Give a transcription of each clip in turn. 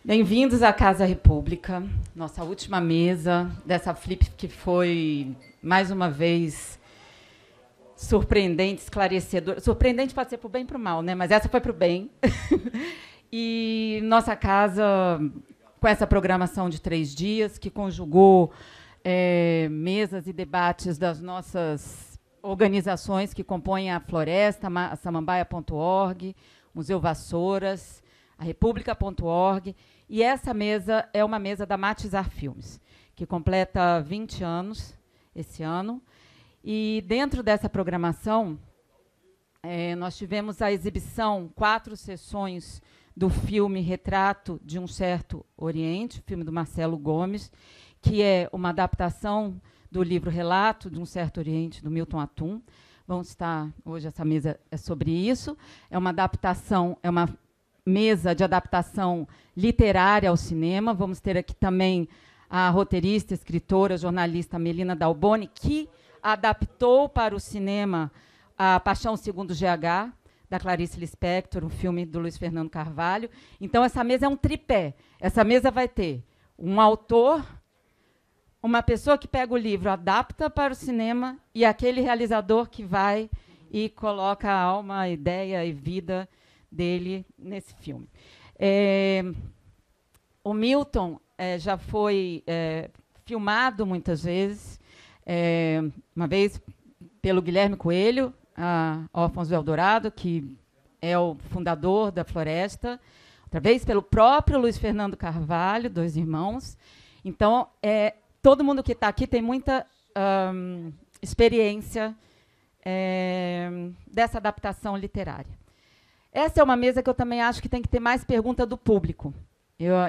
Bem-vindos à Casa República, nossa última mesa dessa Flip que foi, mais uma vez, surpreendente, esclarecedora. Surpreendente pode ser para o bem e para o mal, né? Mas essa foi para o bem. E nossa casa, com essa programação de 3 dias, que conjugou mesas e debates das nossas organizações que compõem a Floresta, a samambaia.org, Museu Vassouras, a República.org. E essa mesa é uma mesa da Matizar Filmes, que completa 20 anos esse ano. E dentro dessa programação, nós tivemos a exibição, 4 sessões do filme Retrato de um Certo Oriente, filme do Marcelo Gomes, que é uma adaptação do livro Relato de um Certo Oriente, do Milton Atum. Vamos estar, hoje essa mesa é sobre isso. É uma adaptação, é uma mesa de adaptação literária ao cinema. Vamos ter aqui também a roteirista, escritora, jornalista Melina Dalboni, que adaptou para o cinema A Paixão Segundo GH, da Clarice Lispector, um filme do Luiz Fernando Carvalho. Então, essa mesa é um tripé. Essa mesa vai ter um autor, uma pessoa que pega o livro, adapta para o cinema, e aquele realizador que vai e coloca a alma, a ideia e vida dele nesse filme. O Milton já foi filmado muitas vezes, uma vez pelo Guilherme Coelho, a Órfãos do Eldorado, que é o fundador da Floresta, outra vez pelo próprio Luiz Fernando Carvalho, 2 irmãos. Então, todo mundo que está aqui tem muita experiência dessa adaptação literária. Essa é uma mesa que eu também acho que tem que ter mais pergunta do público.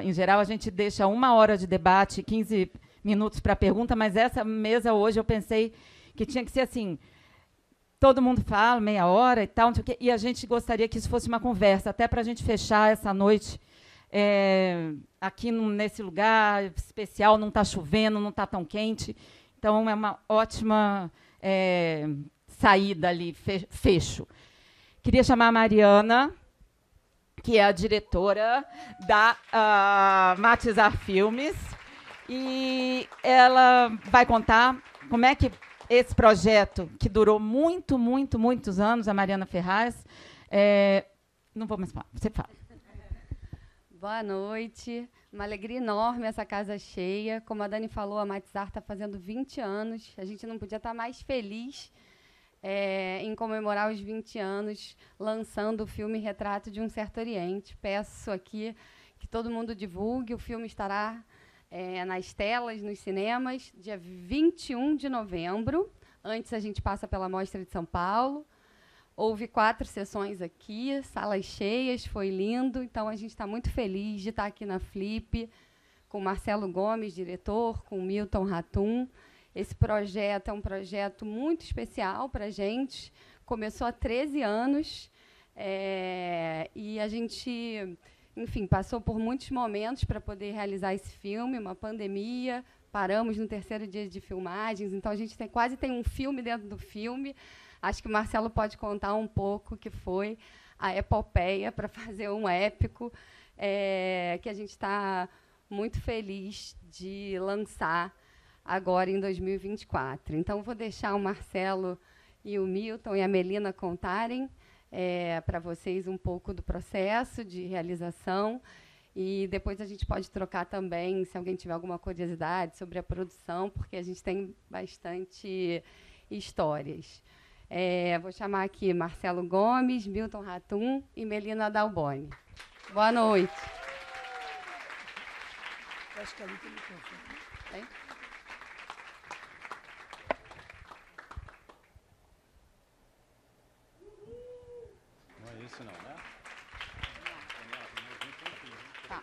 Em geral, a gente deixa 1 hora de debate, 15 minutos para pergunta, mas essa mesa hoje eu pensei que tinha que ser assim, todo mundo fala, meia hora e tal, não sei o quê, e a gente gostaria que isso fosse uma conversa, até para a gente fechar essa noite aqui nesse lugar especial, não está chovendo, não está tão quente. Então, é uma ótima saída ali, fecho. Queria chamar a Mariana, que é a diretora da Matizar Filmes, e ela vai contar como é que esse projeto, que durou muitos anos, a Mariana Ferraz... não vou mais falar, você fala. Boa noite, uma alegria enorme essa casa cheia. Como a Dani falou, a Matizar está fazendo 20 anos, a gente não podia estar mais feliz em comemorar os 20 anos, lançando o filme Retrato de um Certo Oriente. Peço aqui que todo mundo divulgue, o filme estará nas telas, nos cinemas, dia 21 de novembro. Antes a gente passa pela Mostra de São Paulo. Houve 4 sessões aqui, salas cheias, foi lindo. Então, a gente está muito feliz de estar aqui na Flip, com Marcelo Gomes, diretor, com Milton Atum. Esse projeto é um projeto muito especial para a gente. Começou há 13 anos e a gente, enfim, passou por muitos momentos para poder realizar esse filme, uma pandemia, paramos no 3º dia de filmagens, então a gente quase tem um filme dentro do filme. Acho que o Marcelo pode contar um pouco o que foi a epopeia para fazer um épico, que a gente está muito feliz de lançar agora em 2024. Então, vou deixar o Marcelo e o Milton e a Melina contarem para vocês um pouco do processo de realização, e depois a gente pode trocar também, se alguém tiver alguma curiosidade sobre a produção, porque a gente tem bastante histórias. Vou chamar aqui Marcelo Gomes, Milton Atum e Melina Dalboni. Boa noite. Acho que ali tem microfone. Tem? Não é isso não, né? Tá.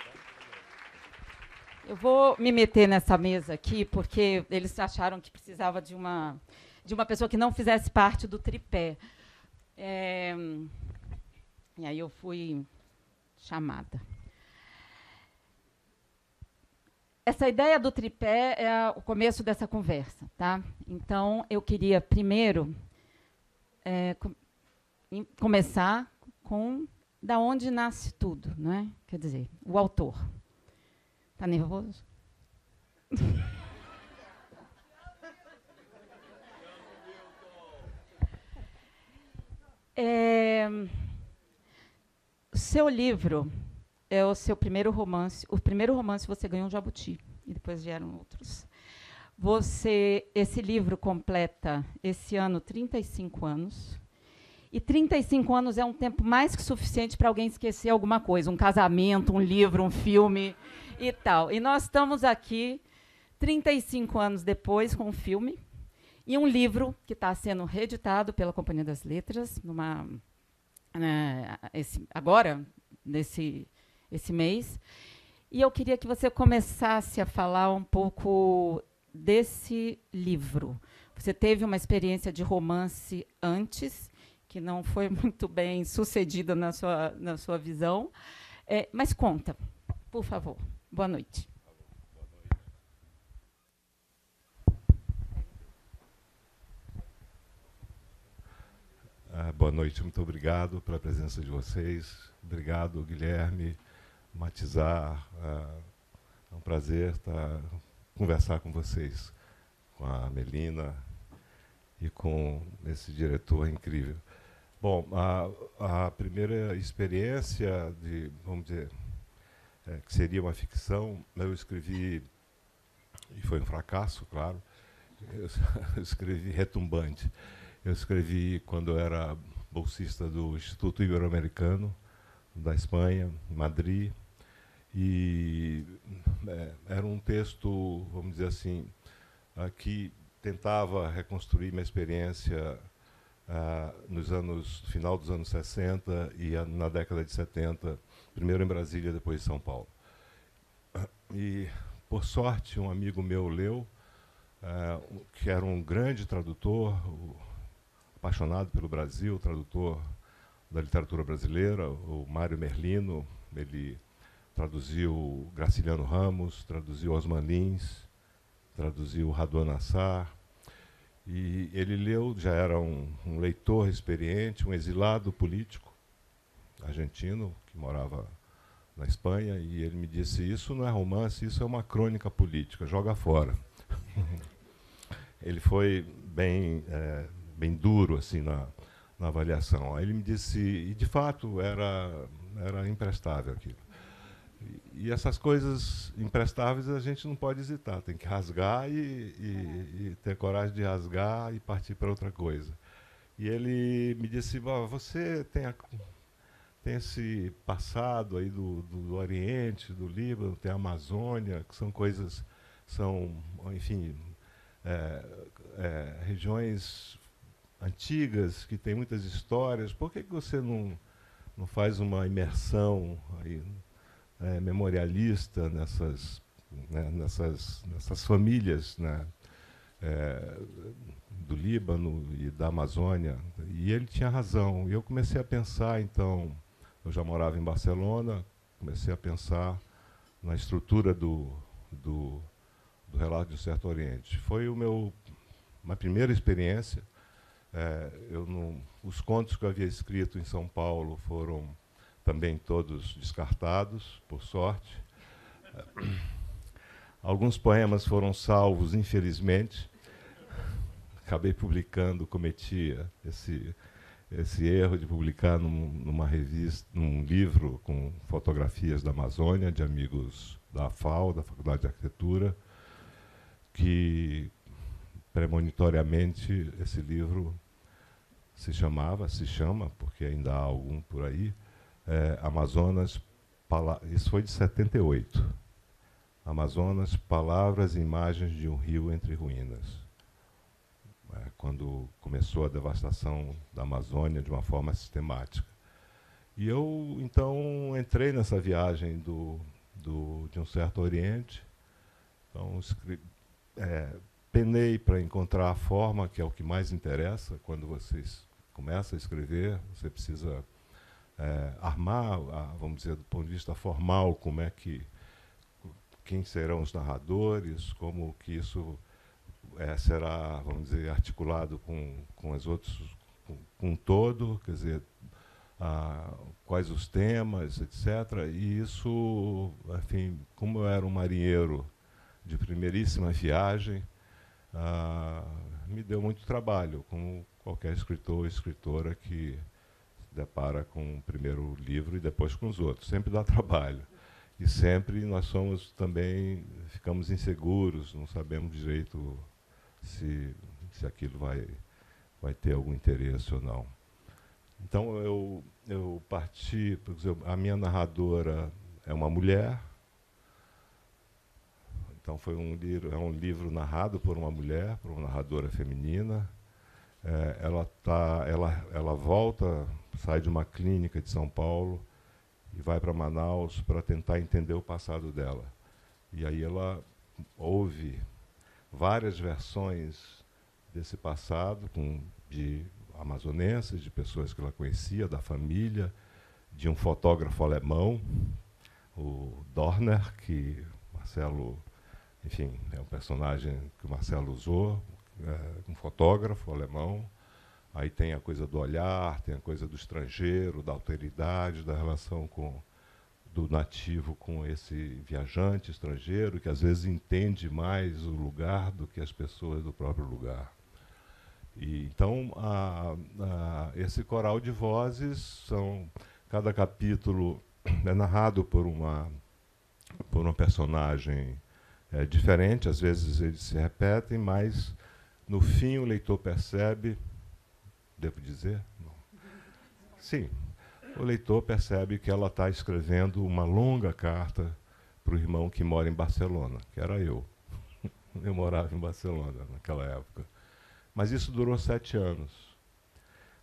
Eu vou me meter nessa mesa aqui, porque eles acharam que precisava de uma pessoa que não fizesse parte do tripé. E aí eu fui chamada. Essa ideia do tripé é o começo dessa conversa, tá? Então, eu queria primeiro começar com da onde nasce tudo, né? Quer dizer, o autor. Tá nervoso? O seu livro é o seu primeiro romance. O primeiro romance você ganhou um Jabuti, e depois vieram outros. Esse livro completa, esse ano, 35 anos. E 35 anos é um tempo mais que suficiente para alguém esquecer alguma coisa, um casamento, um livro, um filme e tal. E nós estamos aqui, 35 anos depois, com um filme e um livro que está sendo reeditado pela Companhia das Letras, agora, esse mês. E eu queria que você começasse a falar um pouco desse livro. Você teve uma experiência de romance antes, que não foi muito bem sucedida na sua visão. Mas conta, por favor. Boa noite. Boa noite, muito obrigado pela presença de vocês. Obrigado, Guilherme, Matizar. É um prazer conversar com vocês, com a Melina e com esse diretor incrível. Bom, a primeira experiência vamos dizer, que seria uma ficção, eu escrevi, e foi um fracasso, claro, eu escrevi retumbante. Eu escrevi quando eu era bolsista do Instituto Ibero-Americano, da Espanha, em Madrid, e era um texto, vamos dizer assim, que tentava reconstruir minha experiência no final dos anos 60 e na década de 70, primeiro em Brasília, depois em São Paulo. E, por sorte, um amigo meu leu, que era um grande tradutor, apaixonado pelo Brasil, tradutor da literatura brasileira, o Mário Merlino. Ele traduziu Graciliano Ramos, traduziu Osman Lins, traduziu Raduan Assar. E ele leu, já era um leitor experiente, um exilado político argentino, que morava na Espanha, e ele me disse: isso não é romance, isso é uma crônica política, joga fora. Ele foi bem duro assim na avaliação. Aí ele me disse, e de fato era imprestável aquilo. E essas coisas imprestáveis a gente não pode hesitar, tem que rasgar e ter coragem de rasgar e partir para outra coisa. E ele me disse: você tem esse passado aí do Oriente, do Líbano, tem a Amazônia, que são coisas, enfim, regiões antigas, que têm muitas histórias. Por que você não faz uma imersão aí, memorialista nessas famílias, né, do Líbano e da Amazônia? E ele tinha razão. E eu comecei a pensar, então, eu já morava em Barcelona, comecei a pensar na estrutura do Relato de um Certo Oriente. Foi uma primeira experiência. Os contos que eu havia escrito em São Paulo foram também todos descartados, por sorte. Alguns poemas foram salvos, infelizmente. Acabei publicando, cometi esse erro de publicar numa revista, num livro com fotografias da Amazônia, de amigos da FAO, da Faculdade de Arquitetura, que premonitoriamente esse livro se chama, porque ainda há algum por aí, Amazonas, isso foi de 78. Amazonas, Palavras e Imagens de um Rio entre Ruínas. Quando começou a devastação da Amazônia de uma forma sistemática. E eu, então, entrei nessa viagem de um certo Oriente. Então, penei para encontrar a forma, que é o que mais interessa. Quando você começa a escrever, você precisa armar, vamos dizer, do ponto de vista formal, quem serão os narradores, como que isso será, vamos dizer, articulado com os outros, com um todo. Quer dizer, quais os temas, etc. E isso, enfim, como eu era um marinheiro de primeiríssima viagem, me deu muito trabalho, como qualquer escritor ou escritora que se depara com o primeiro livro e depois com os outros. Sempre dá trabalho. E sempre nós ficamos inseguros, não sabemos direito se aquilo vai ter algum interesse ou não. Então eu parti, por exemplo, a minha narradora é uma mulher. Então é um livro narrado por uma mulher, por uma narradora feminina. Ela volta, sai de uma clínica de São Paulo e vai para Manaus para tentar entender o passado dela. E aí ela ouve várias versões desse passado, de amazonenses, de pessoas que ela conhecia, da família, de um fotógrafo alemão, o Dorner, que Marcelo, enfim, é um personagem que o Marcelo usou, um fotógrafo alemão. Aí tem a coisa do olhar, tem a coisa do estrangeiro, da alteridade, da relação do nativo com esse viajante estrangeiro, que às vezes entende mais o lugar do que as pessoas do próprio lugar. E, então, esse coral de vozes, cada capítulo é narrado por uma personagem diferente, às vezes eles se repetem, mas, no fim, o leitor percebe. Devo dizer? Não. Sim. O leitor percebe que ela está escrevendo uma longa carta para o irmão que mora em Barcelona, que era eu. Eu morava em Barcelona naquela época. Mas isso durou 7 anos.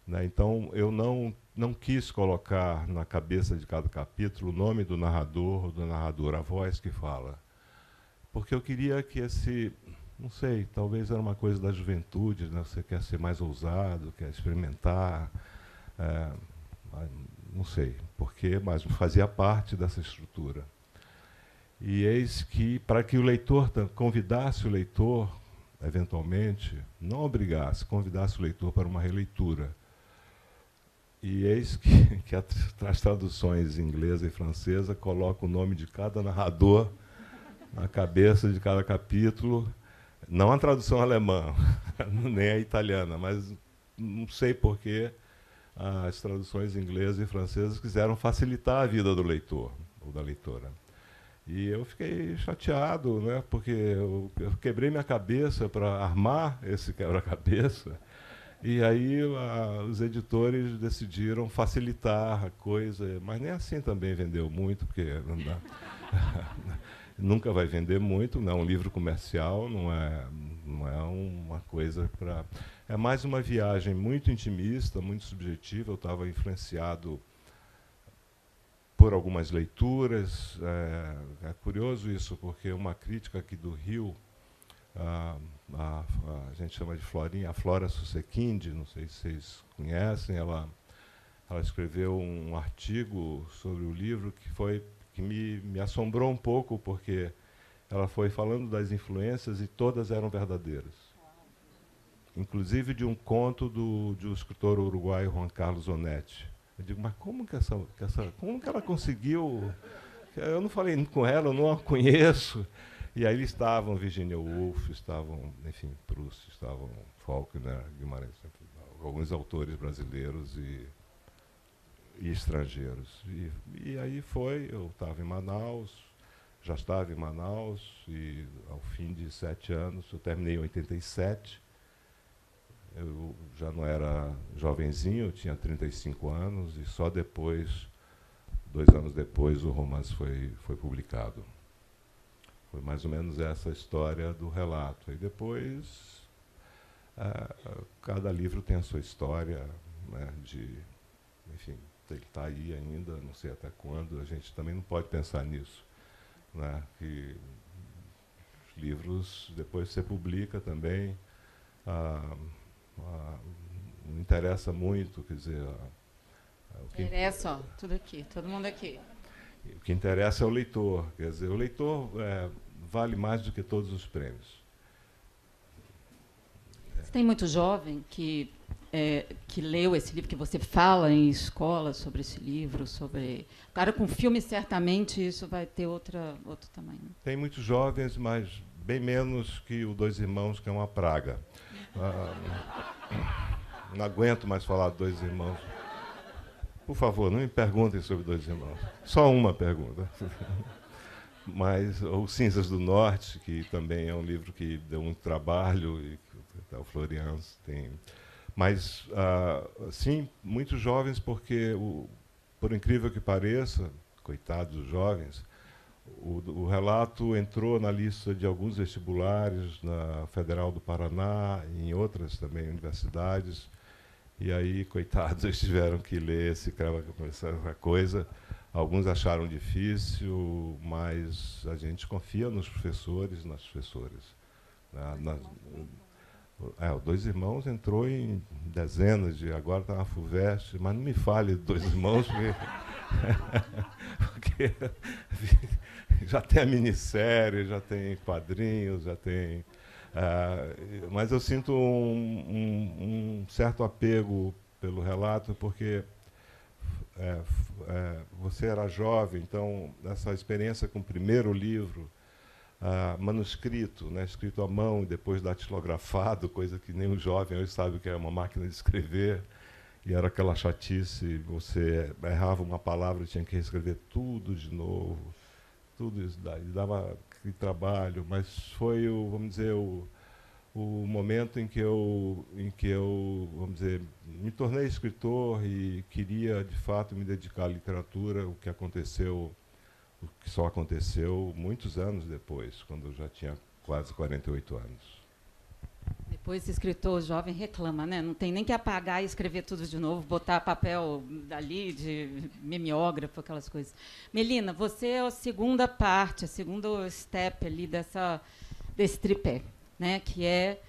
Né? Então, eu não quis colocar na cabeça de cada capítulo o nome do narrador ou da narradora, a voz que fala. Porque eu queria que não sei, talvez era uma coisa da juventude, né? Você quer ser mais ousado, quer experimentar, não sei porquê, mas fazia parte dessa estrutura. E eis que, para que o leitor convidasse o leitor, eventualmente, não obrigasse, convidasse o leitor para uma releitura. E eis que as traduções inglesa e francesa colocam o nome de cada narrador na cabeça de cada capítulo. Não a tradução alemã, nem a italiana, mas não sei por que as traduções inglesas e francesas quiseram facilitar a vida do leitor ou da leitora. E eu fiquei chateado, né, porque eu quebrei minha cabeça para armar esse quebra-cabeça, e aí os editores decidiram facilitar a coisa, mas nem assim também vendeu muito, porque não dá. Nunca vai vender muito, não é um livro comercial, não é uma coisa para... É mais uma viagem muito intimista, muito subjetiva. Eu estava influenciado por algumas leituras. É curioso isso, porque uma crítica aqui do Rio, a gente chama de Florinha, a Flora Susequinde, não sei se vocês conhecem, ela escreveu um artigo sobre o livro que me assombrou um pouco, porque ela foi falando das influências e todas eram verdadeiras. Inclusive de um conto do escritor uruguaio Juan Carlos Onetti. Eu digo, mas como que ela conseguiu? Eu não falei com ela, eu não a conheço. E aí estavam Virginia Woolf, estavam, enfim, Proust, estavam Faulkner, Guimarães, alguns autores brasileiros e estrangeiros. E aí eu estava em Manaus, já estava em Manaus, e ao fim de 7 anos, eu terminei em 87, eu já não era jovenzinho, eu tinha 35 anos, e só depois, 2 anos depois, o romance foi publicado. Foi mais ou menos essa história do relato. E depois, cada livro tem a sua história, né, enfim, ele está aí ainda, não sei até quando, a gente também não pode pensar nisso, né? Que os livros, depois você publica também, não interessa muito, quer dizer... Interessa, ó, tudo aqui, todo mundo aqui. O que interessa é o leitor, quer dizer, o leitor vale mais do que todos os prêmios. Tem muito jovem que que leu esse livro, que você fala em escola sobre esse livro, sobre... Claro, com filme, certamente, isso vai ter outro tamanho. Tem muitos jovens, mas bem menos que o Dois Irmãos, que é uma praga. Não aguento mais falar de Dois Irmãos. Por favor, não me perguntem sobre Dois Irmãos. Só uma pergunta. Mas o Cinzas do Norte, que também é um livro que deu muito trabalho, e que o Florian tem... Mas, sim, muitos jovens, porque, por incrível que pareça, coitados dos jovens, o relato entrou na lista de alguns vestibulares, na Federal do Paraná, e em outras também universidades, e aí, coitados, eles tiveram que ler essa coisa. Alguns acharam difícil, mas a gente confia nos professores e nas professoras. O Dois Irmãos entrou em dezenas agora está na FUVEST, mas não me fale de Dois Irmãos, porque já tem a minissérie, já tem quadrinhos, já tem... mas eu sinto um certo apego pelo relato, porque você era jovem, então essa experiência com o primeiro livro, manuscrito, né, escrito à mão e depois datilografado, coisa que nem um jovem hoje sabe que é uma máquina de escrever, e era aquela chatice, você errava uma palavra e tinha que reescrever tudo de novo, tudo isso dava trabalho, mas foi, vamos dizer, o momento em que eu, vamos dizer, me tornei escritor e queria, de fato, me dedicar à literatura, o que só aconteceu muitos anos depois, quando eu já tinha quase 48 anos. Depois, esse escritor jovem reclama, né? Não tem nem que apagar e escrever tudo de novo, botar papel dali, de mimeógrafo, aquelas coisas. Melina, você é a segunda parte, a segunda step ali desse tripé, né? Que é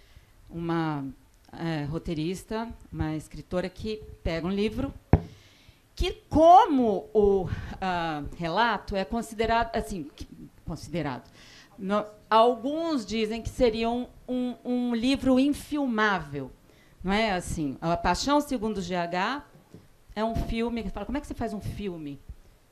uma roteirista, uma escritora que pega um livro que, como o relato é considerado, assim, alguns dizem que seria um livro infilmável, não é assim? A Paixão Segundo GH é um filme que fala, como é que você faz um filme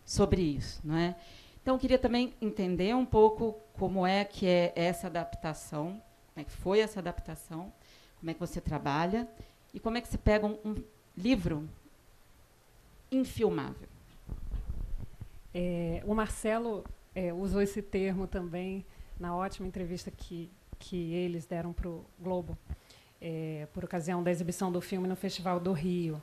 sobre isso, não é? Então, eu queria também entender um pouco como é que é essa adaptação, como é que foi essa adaptação, como é que você trabalha e como é que você pega um livro infilmável. O Marcelo usou esse termo também na ótima entrevista que eles deram para o Globo, por ocasião da exibição do filme no Festival do Rio.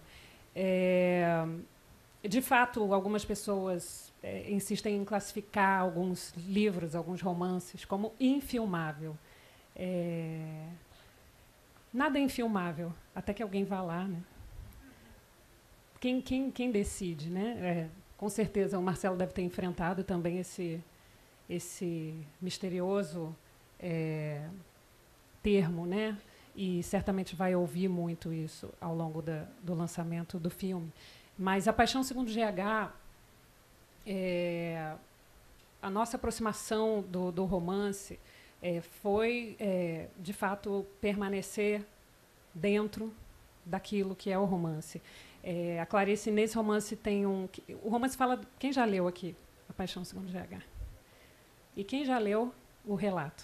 De fato, algumas pessoas insistem em classificar alguns livros, alguns romances, como infilmável. Nada é infilmável, até que alguém vá lá, né? Quem decide, né? Com certeza o Marcelo deve ter enfrentado também esse misterioso termo, né? E certamente vai ouvir muito isso ao longo do lançamento do filme. Mas A Paixão Segundo GH, a nossa aproximação do romance foi, de fato, permanecer dentro daquilo que é o romance. A Clarice, nesse romance, tem o romance fala... Quem já leu aqui A Paixão Segundo GH? E quem já leu o relato?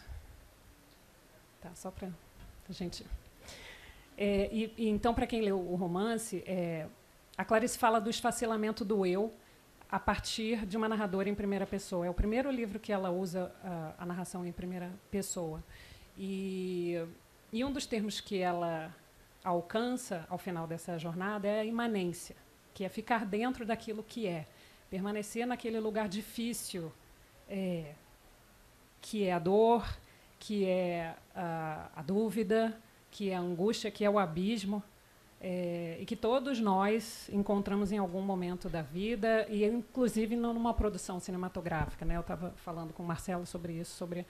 Tá, só para a gente... então, para quem leu o romance, a Clarice fala do esfacelamento do eu a partir de uma narradora em primeira pessoa. É o primeiro livro que ela usa a narração em primeira pessoa. E um dos termos que ela alcança ao final dessa jornada é a imanência, que é ficar dentro daquilo que é, permanecer naquele lugar difícil, que é a dor, que é a dúvida, que é a angústia, que é o abismo, e que todos nós encontramos em algum momento da vida, e inclusive numa produção cinematográfica, né? Eu estava falando com o Marcelo sobre isso, sobre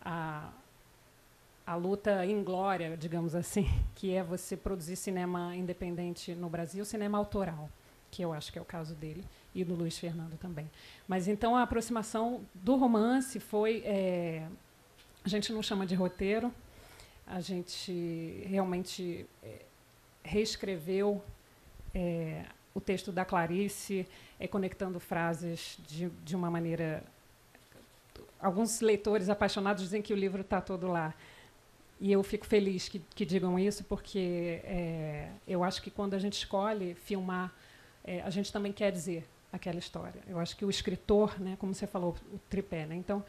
a luta inglória, digamos assim, que é você produzir cinema independente no Brasil, cinema autoral, que eu acho que é o caso dele, e do Luiz Fernando também. Mas, então, a aproximação do romance foi... a gente não chama de roteiro, a gente realmente reescreveu o texto da Clarice, conectando frases de uma maneira... Alguns leitores apaixonados dizem que o livro está todo lá. E eu fico feliz que digam isso, porque eu acho que quando a gente escolhe filmar, a gente também quer dizer aquela história. Eu acho que o escritor, né, como você falou, o tripé, né? Então,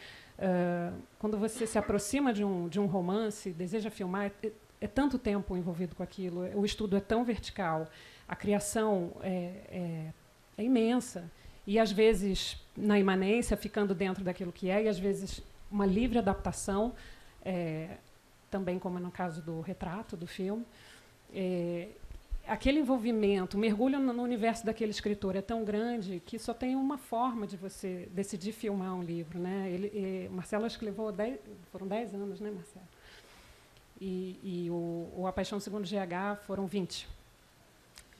quando você se aproxima de um romance, deseja filmar, é tanto tempo envolvido com aquilo, o estudo é tão vertical, a criação é imensa, e às vezes na imanência, ficando dentro daquilo que é, e às vezes uma livre adaptação, também como no caso do retrato, do filme. Aquele envolvimento, o mergulho no universo daquele escritor é tão grande que só tem uma forma de você decidir filmar um livro, né? Marcelo, acho que levou foram 10 anos, né, Marcelo? E o A Paixão Segundo GH foram 20.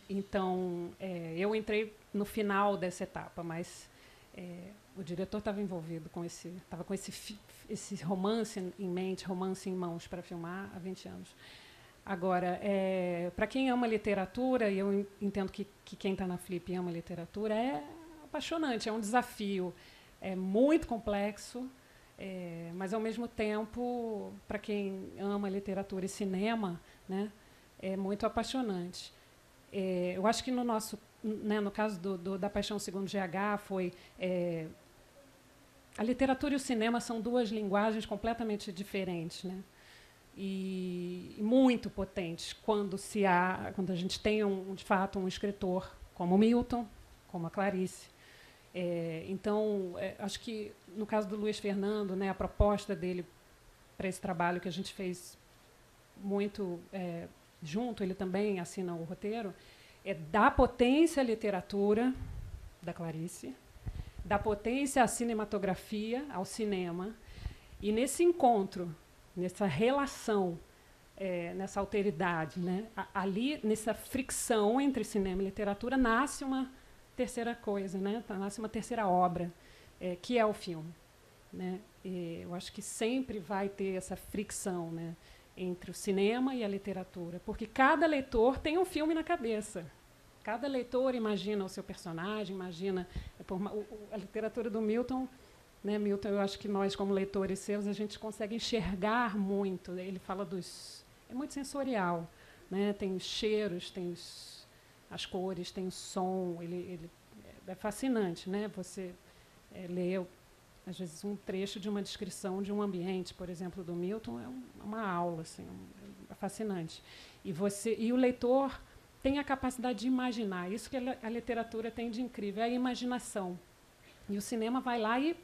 Então, eu entrei no final dessa etapa, mas o diretor estava envolvido com estava com esse romance em mente, romance em mãos para filmar há 20 anos. Agora, para quem ama literatura, e eu entendo que quem está na Flip ama literatura, é apaixonante, é um desafio, é muito complexo, mas, ao mesmo tempo, para quem ama literatura e cinema, né, é muito apaixonante. Eu acho que no caso da Paixão Segundo GH, foi... a literatura e o cinema são duas linguagens completamente diferentes, né? E muito potentes quando a gente tem de fato um escritor como o Milton, como a Clarice. Então, acho que no caso do Luiz Fernando, né, a proposta dele para esse trabalho que a gente fez muito junto, ele também assina o roteiro, dar potência à literatura da Clarice, dar potência à cinematografia, ao cinema, e nesse encontro, nessa relação, nessa alteridade, né, ali, nessa fricção entre cinema e literatura, nasce uma terceira coisa, né, nasce uma terceira obra, que é o filme, né? Eu acho que sempre vai ter essa fricção, né, entre o cinema e a literatura, porque cada leitor tem um filme na cabeça. Cada leitor imagina o seu personagem, imagina... a literatura do Milton, né, Milton, eu acho que nós, como leitores seus, a gente consegue enxergar muito. Ele fala é muito sensorial, né? Tem os cheiros, tem as cores, tem o som. Ele é fascinante, né? Você lê, às vezes, um trecho de uma descrição de um ambiente, por exemplo, do Milton, é uma aula, assim, é fascinante. E o leitor tem a capacidade de imaginar. Isso que a literatura tem de incrível, é a imaginação. E o cinema vai lá e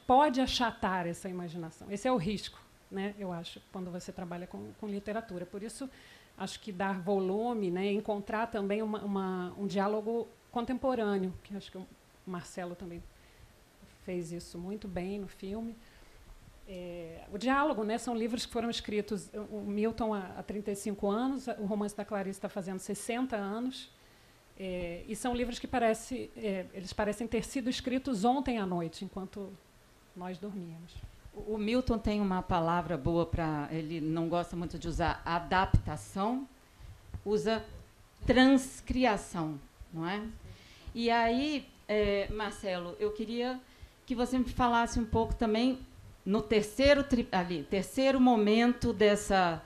pode achatar essa imaginação. Esse é o risco, né, eu acho, quando você trabalha com literatura. Por isso, acho que dar volume, né, encontrar também um diálogo contemporâneo, que acho que o Marcelo também fez isso muito bem no filme. O diálogo, né, são livros que foram escritos, o Milton há 35 anos, o Romance da Clarice está fazendo 60 anos, e são livros que eles parecem ter sido escritos ontem à noite, enquanto nós dormíamos. O Milton tem uma palavra boa para... Ele não gosta muito de usar adaptação, usa transcriação, não é? E aí, Marcelo, eu queria que você me falasse um pouco também no terceiro momento dessa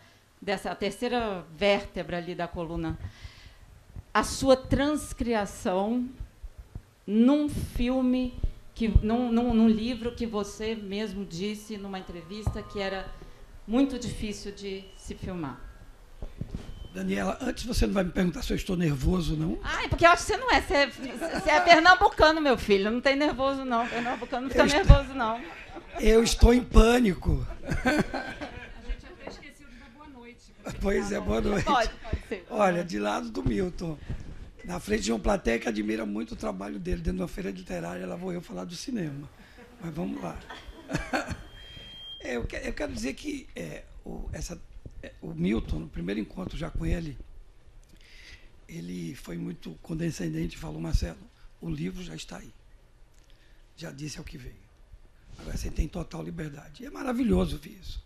terceira vértebra ali da coluna, a sua transcriação num filme, num livro que você mesmo disse numa entrevista que era muito difícil de se filmar. Daniela, antes você não vai me perguntar se eu estou nervoso, não? Porque eu acho que você não é. Você é pernambucano, meu filho. Não tem nervoso, não. Pernambucano não fica nervoso, não. Eu estou em pânico. A gente até esqueceu de dar boa noite. Pois é, boa noite. Pode ser. Olha, de lado do Milton, na frente de uma plateia que admira muito o trabalho dele, dentro de uma feira literária, lá vou eu falar do cinema. Mas vamos lá. Eu quero dizer que o Milton, no primeiro encontro já com ele foi muito condescendente e falou: Marcelo, o livro já está aí. Já disse ao que veio. Agora você tem total liberdade. E é maravilhoso ver isso.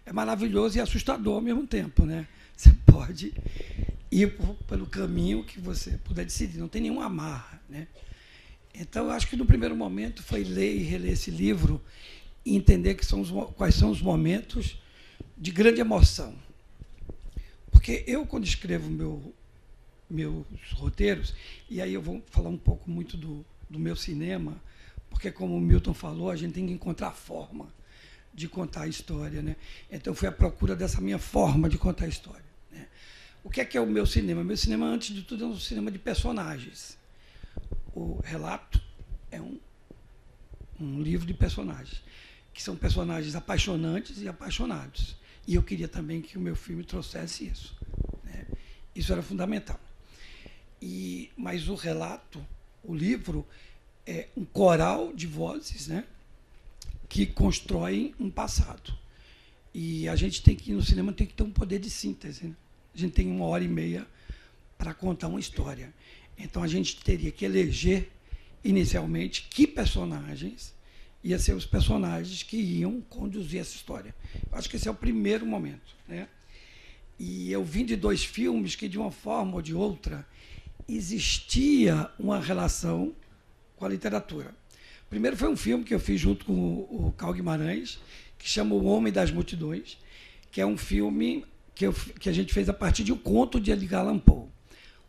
é maravilhoso e assustador ao mesmo tempo, né? Você pode ir pelo caminho que você puder decidir, não tem nenhuma amarra, né? Então, eu acho que no primeiro momento foi ler e reler esse livro e entender quais são os momentos de grande emoção. Porque eu, quando escrevo meus roteiros, e aí eu vou falar um pouco muito do meu cinema, porque, como o Milton falou, a gente tem que encontrar a forma de contar a história, né? Então, eu fui à procura dessa minha forma de contar a história, né? O que é o meu cinema? Meu cinema, antes de tudo, é um cinema de personagens. O relato é um livro de personagens, que são personagens apaixonantes e apaixonados. E eu queria também que o meu filme trouxesse isso, né? Isso era fundamental. Mas o relato, o livro, é um coral de vozes, né, que constroem um passado. E a gente tem que, no cinema, tem que ter um poder de síntese, né? A gente tem 1h30 para contar uma história. Então, a gente teria que eleger, inicialmente, que personagens iam ser os personagens que iam conduzir essa história. Eu acho que esse é o primeiro momento, né? E eu vim de 2 filmes que, de uma forma ou de outra, existia uma relação com a literatura. O primeiro foi um filme que eu fiz junto com o Carl Guimarães, que chama O Homem das Multidões, que é um filme que a gente fez a partir de um conto de Edgar Allan Poe.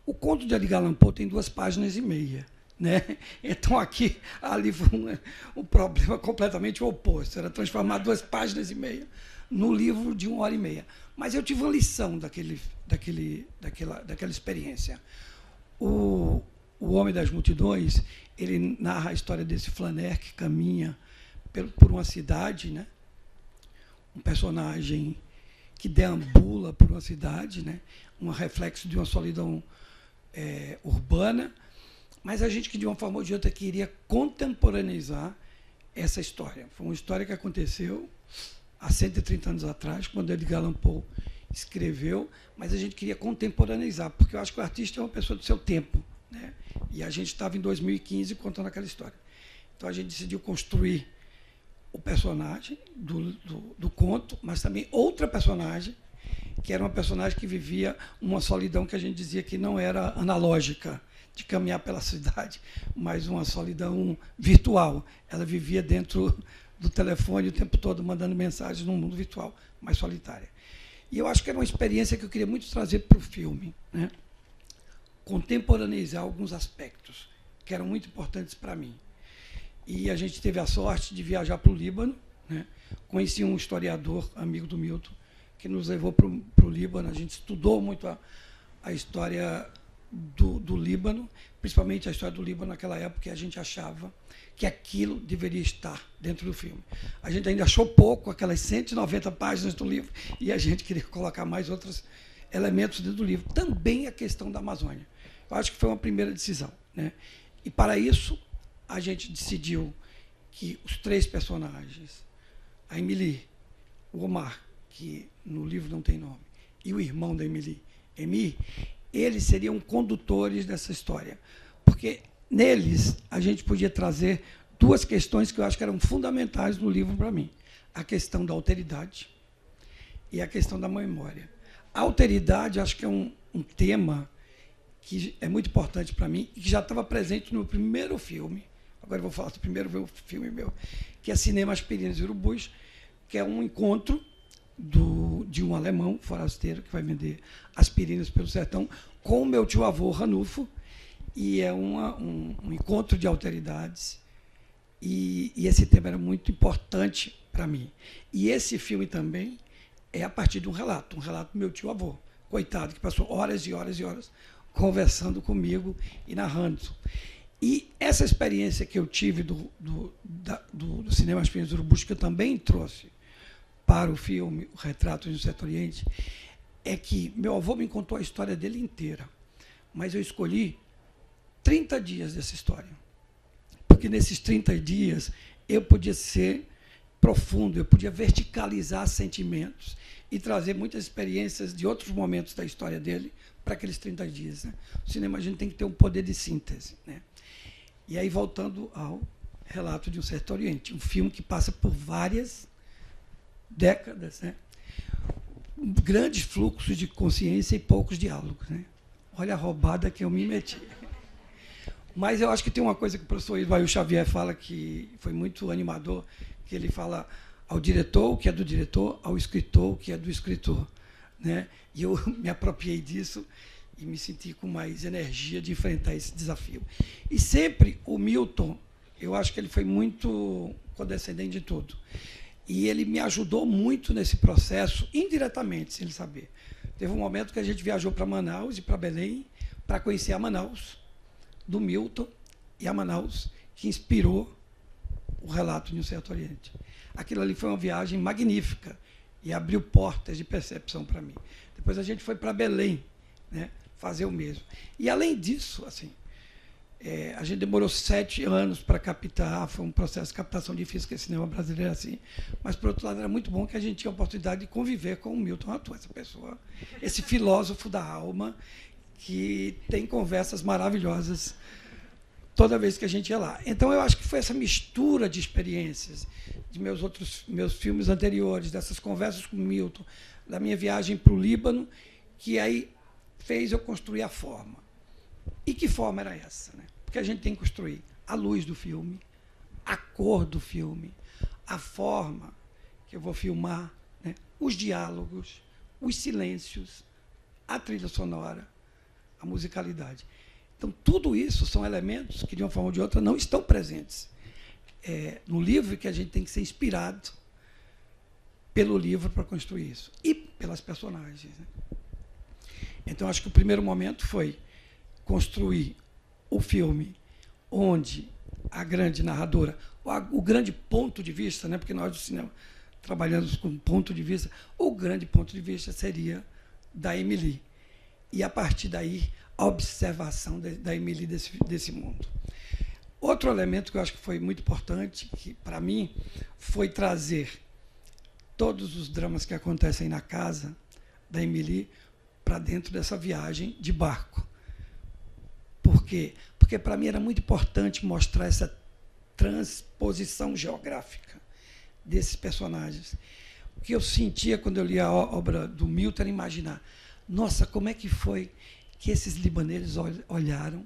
O conto de Edgar Allan Poe tem 2,5 páginas, né? Então, ali foi um problema completamente oposto. Era transformar 2,5 páginas no livro de 1h30. Mas eu tive uma lição daquela experiência. O Homem das Multidões, ele narra a história desse flaner que caminha por uma cidade, né? Um personagem que deambula por uma cidade, né? Um reflexo de uma solidão urbana, mas a gente que, de uma forma ou de outra, queria contemporaneizar essa história. Foi uma história que aconteceu há 130 anos atrás, quando Edgar Allan Poe escreveu, mas a gente queria contemporaneizar, porque eu acho que o artista é uma pessoa do seu tempo, né? E a gente estava em 2015 contando aquela história. Então, a gente decidiu construir o personagem do conto, mas também outra personagem, que era uma personagem que vivia uma solidão que a gente dizia que não era analógica, de caminhar pela cidade, mas uma solidão virtual. Ela vivia dentro do telefone o tempo todo, mandando mensagens num mundo virtual, mais solitária. E eu acho que era uma experiência que eu queria muito trazer para o filme, né? Contemporaneizar alguns aspectos que eram muito importantes para mim. E a gente teve a sorte de viajar para o Líbano, né? Conheci um historiador, amigo do Milton, que nos levou para o Líbano. A gente estudou muito a história do Líbano, principalmente a história do Líbano naquela época, que a gente achava que aquilo deveria estar dentro do filme. A gente ainda achou pouco, aquelas 190 páginas do livro, e a gente queria colocar mais outros elementos dentro do livro. Também a questão da Amazônia. Eu acho que foi uma primeira decisão, né? E, para isso, a gente decidiu que os 3 personagens, a Emily, o Omar, que no livro não tem nome, e o irmão da Emily, Emi, eles seriam condutores dessa história. Porque neles a gente podia trazer 2 questões que eu acho que eram fundamentais no livro para mim. A questão da alteridade e a questão da memória. A alteridade, acho que é um tema que é muito importante para mim e que já estava presente no primeiro filme. Agora eu vou falar do primeiro filme meu, que é Cinema Aspirinas e Urubus, que é um encontro de um alemão forasteiro que vai vender aspirinas pelo sertão com o meu tio-avô Ranulfo, e é um encontro de alteridades, e esse tema era muito importante para mim. E esse filme também é a partir de um relato do meu tio-avô, coitado, que passou horas e horas e horas conversando comigo e narrando. E essa experiência que eu tive do Cinema Aspirinas e Urubus, que eu também trouxe para o filme O Retrato de um Certo Oriente, é que meu avô me contou a história dele inteira, mas eu escolhi 30 dias dessa história, porque nesses 30 dias eu podia ser profundo, eu podia verticalizar sentimentos e trazer muitas experiências de outros momentos da história dele para aqueles 30 dias, né? O cinema, a gente tem que ter um poder de síntese, né? E aí, voltando ao Relato de um Certo Oriente, um filme que passa por várias décadas, né? Grandes fluxos de consciência e poucos diálogos, né? Olha a roubada que eu me meti. Mas eu acho que tem uma coisa que o professor Ismael Xavier fala que foi muito animador, que ele fala ao diretor o que é do diretor, ao escritor o que é do escritor, né? E eu me apropriei disso e me senti com mais energia de enfrentar esse desafio. E sempre o Milton, eu acho que ele foi muito condescendente de tudo. E ele me ajudou muito nesse processo, indiretamente, sem ele saber. Teve um momento que a gente viajou para Manaus e para Belém para conhecer a Manaus, do Milton, e a Manaus, que inspirou o relato de Um Certo Oriente. Aquilo ali foi uma viagem magnífica e abriu portas de percepção para mim. Depois a gente foi para Belém, né, fazer o mesmo. E, além disso, assim, a gente demorou 7 anos para captar, foi um processo de captação difícil, porque o cinema brasileiro é assim, mas, por outro lado, era muito bom que a gente tinha a oportunidade de conviver com o Milton Ratum, essa pessoa, esse filósofo da alma, que tem conversas maravilhosas toda vez que a gente ia lá. Então, eu acho que foi essa mistura de experiências, de meus filmes anteriores, dessas conversas com o Milton, da minha viagem para o Líbano, que aí fez eu construir a forma. E que forma era essa, né? Porque a gente tem que construir a luz do filme, a cor do filme, a forma que eu vou filmar, né? Os diálogos, os silêncios, a trilha sonora, a musicalidade. Então, tudo isso são elementos que, de uma forma ou de outra, não estão presentes no livro, que a gente tem que ser inspirado pelo livro para construir isso. E pelas personagens, né? Então, acho que o primeiro momento foi construir o filme onde a grande narradora, o grande ponto de vista, né, porque nós do cinema trabalhamos com ponto de vista, o grande ponto de vista seria da Emily. E, a partir daí, a observação da Emily desse mundo. Outro elemento que eu acho que foi muito importante, que, para mim, foi trazer todos os dramas que acontecem na casa da Emily para dentro dessa viagem de barco. Por quê? Porque, para mim, era muito importante mostrar essa transposição geográfica desses personagens. O que eu sentia quando eu li a obra do Milton era imaginar, nossa, como é que foi que esses libaneses olharam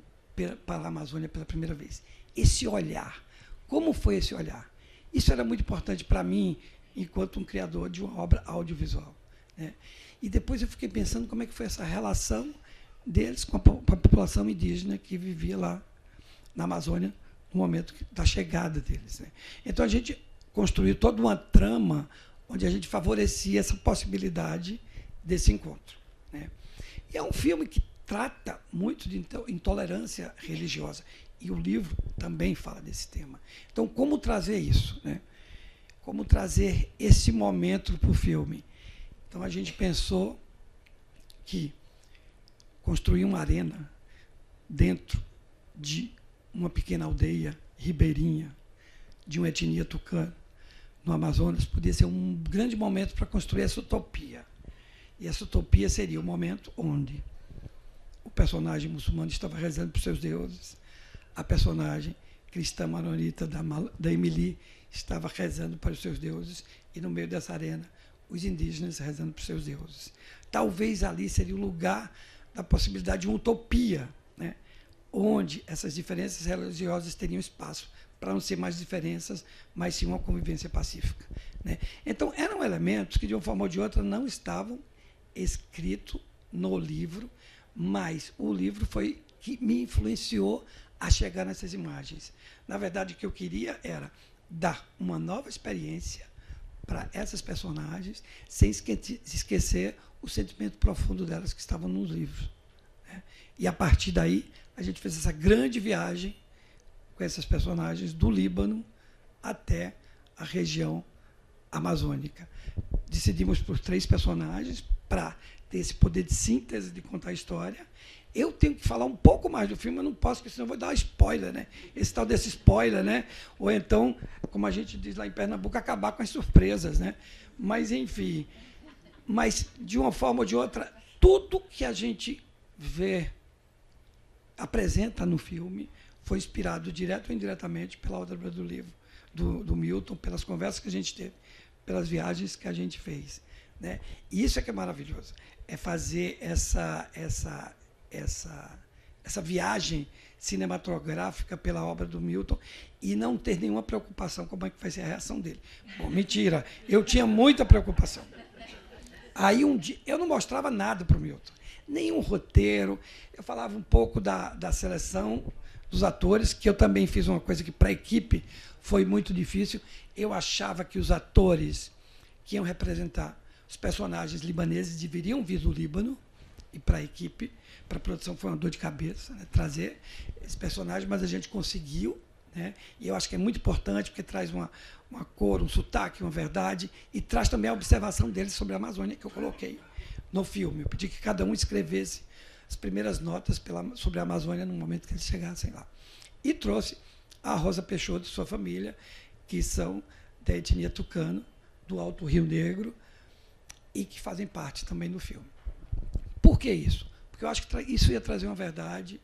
para a Amazônia pela primeira vez? Esse olhar, como foi esse olhar? Isso era muito importante para mim, enquanto um criador de uma obra audiovisual, né? E depois eu fiquei pensando como é que foi essa relação deles com a população indígena que vivia lá na Amazônia no momento da chegada deles, né? Então, a gente construiu toda uma trama onde a gente favorecia essa possibilidade desse encontro, né? E é um filme que trata muito de intolerância religiosa, e o livro também fala desse tema. Então, como trazer isso, né? Como trazer esse momento para o filme? Então, a gente pensou que construir uma arena dentro de uma pequena aldeia ribeirinha, de uma etnia tucana, no Amazonas, podia ser um grande momento para construir essa utopia. E essa utopia seria o momento onde o personagem muçulmano estava rezando para os seus deuses, a personagem cristã maronita da Emily estava rezando para os seus deuses, e no meio dessa arena, os indígenas rezando para os seus deuses. Talvez ali seria o lugar da possibilidade de uma utopia, né, onde essas diferenças religiosas teriam espaço para não ser mais diferenças, mas sim uma convivência pacífica, né? Então, eram elementos que, de uma forma ou de outra, não estavam escritos no livro, mas o livro foi que me influenciou a chegar nessas imagens. Na verdade, o que eu queria era dar uma nova experiência para essas personagens, sem esquecer o sentimento profundo delas que estavam nos livros, né? E, a partir daí, a gente fez essa grande viagem com essas personagens do Líbano até a região amazônica. Decidimos por 3 personagens para ter esse poder de síntese de contar a história. Eu tenho que falar um pouco mais do filme, eu não posso, porque senão eu vou dar spoiler, né? Esse tal desse spoiler, né? Ou então, como a gente diz lá em Pernambuco, acabar com as surpresas, né? Mas, enfim, mas, de uma forma ou de outra, tudo que a gente vê, apresenta no filme, foi inspirado, direto ou indiretamente, pela obra do livro, do Milton, pelas conversas que a gente teve, pelas viagens que a gente fez. né? E isso é que é maravilhoso, é fazer essa viagem cinematográfica pela obra do Milton e não ter nenhuma preocupação como é que vai ser a reação dele. Bom, mentira, eu tinha muita preocupação. Aí um dia eu não mostrava nada para o Milton, nenhum roteiro, eu falava um pouco da seleção dos atores, que eu também fiz uma coisa que para a equipe foi muito difícil. Eu achava que os atores que iam representar os personagens libaneses deveriam vir do Líbano, e para a equipe, para a produção foi uma dor de cabeça, né, trazer esse personagem, mas a gente conseguiu, né, e eu acho que é muito importante, porque traz uma cor, um sotaque, uma verdade, e traz também a observação deles sobre a Amazônia, que eu coloquei no filme. Eu pedi que cada um escrevesse as primeiras notas sobre a Amazônia no momento que eles chegassem lá. E trouxe a Rosa Peixoto e sua família, que são da etnia tucano, do Alto Rio Negro, e que fazem parte também do filme. Por que isso? Porque eu acho que isso ia trazer uma verdade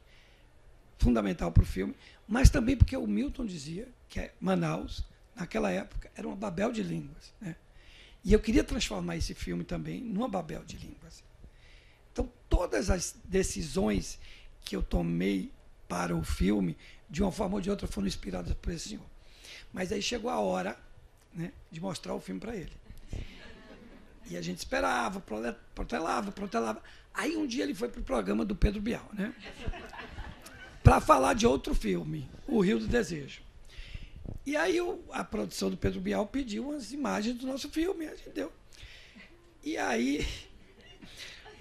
fundamental para o filme, mas também porque o Milton dizia que Manaus, naquela época, era uma Babel de línguas, né? E eu queria transformar esse filme também numa Babel de línguas. Então, todas as decisões que eu tomei para o filme, de uma forma ou de outra, foram inspiradas por esse senhor. Mas aí chegou a hora, né, de mostrar o filme para ele. E a gente esperava, protelava. Aí um dia ele foi para o programa do Pedro Bial, né, para falar de outro filme, O Rio do Desejo. E aí a produção do Pedro Bial pediu umas imagens do nosso filme, a gente deu. E aí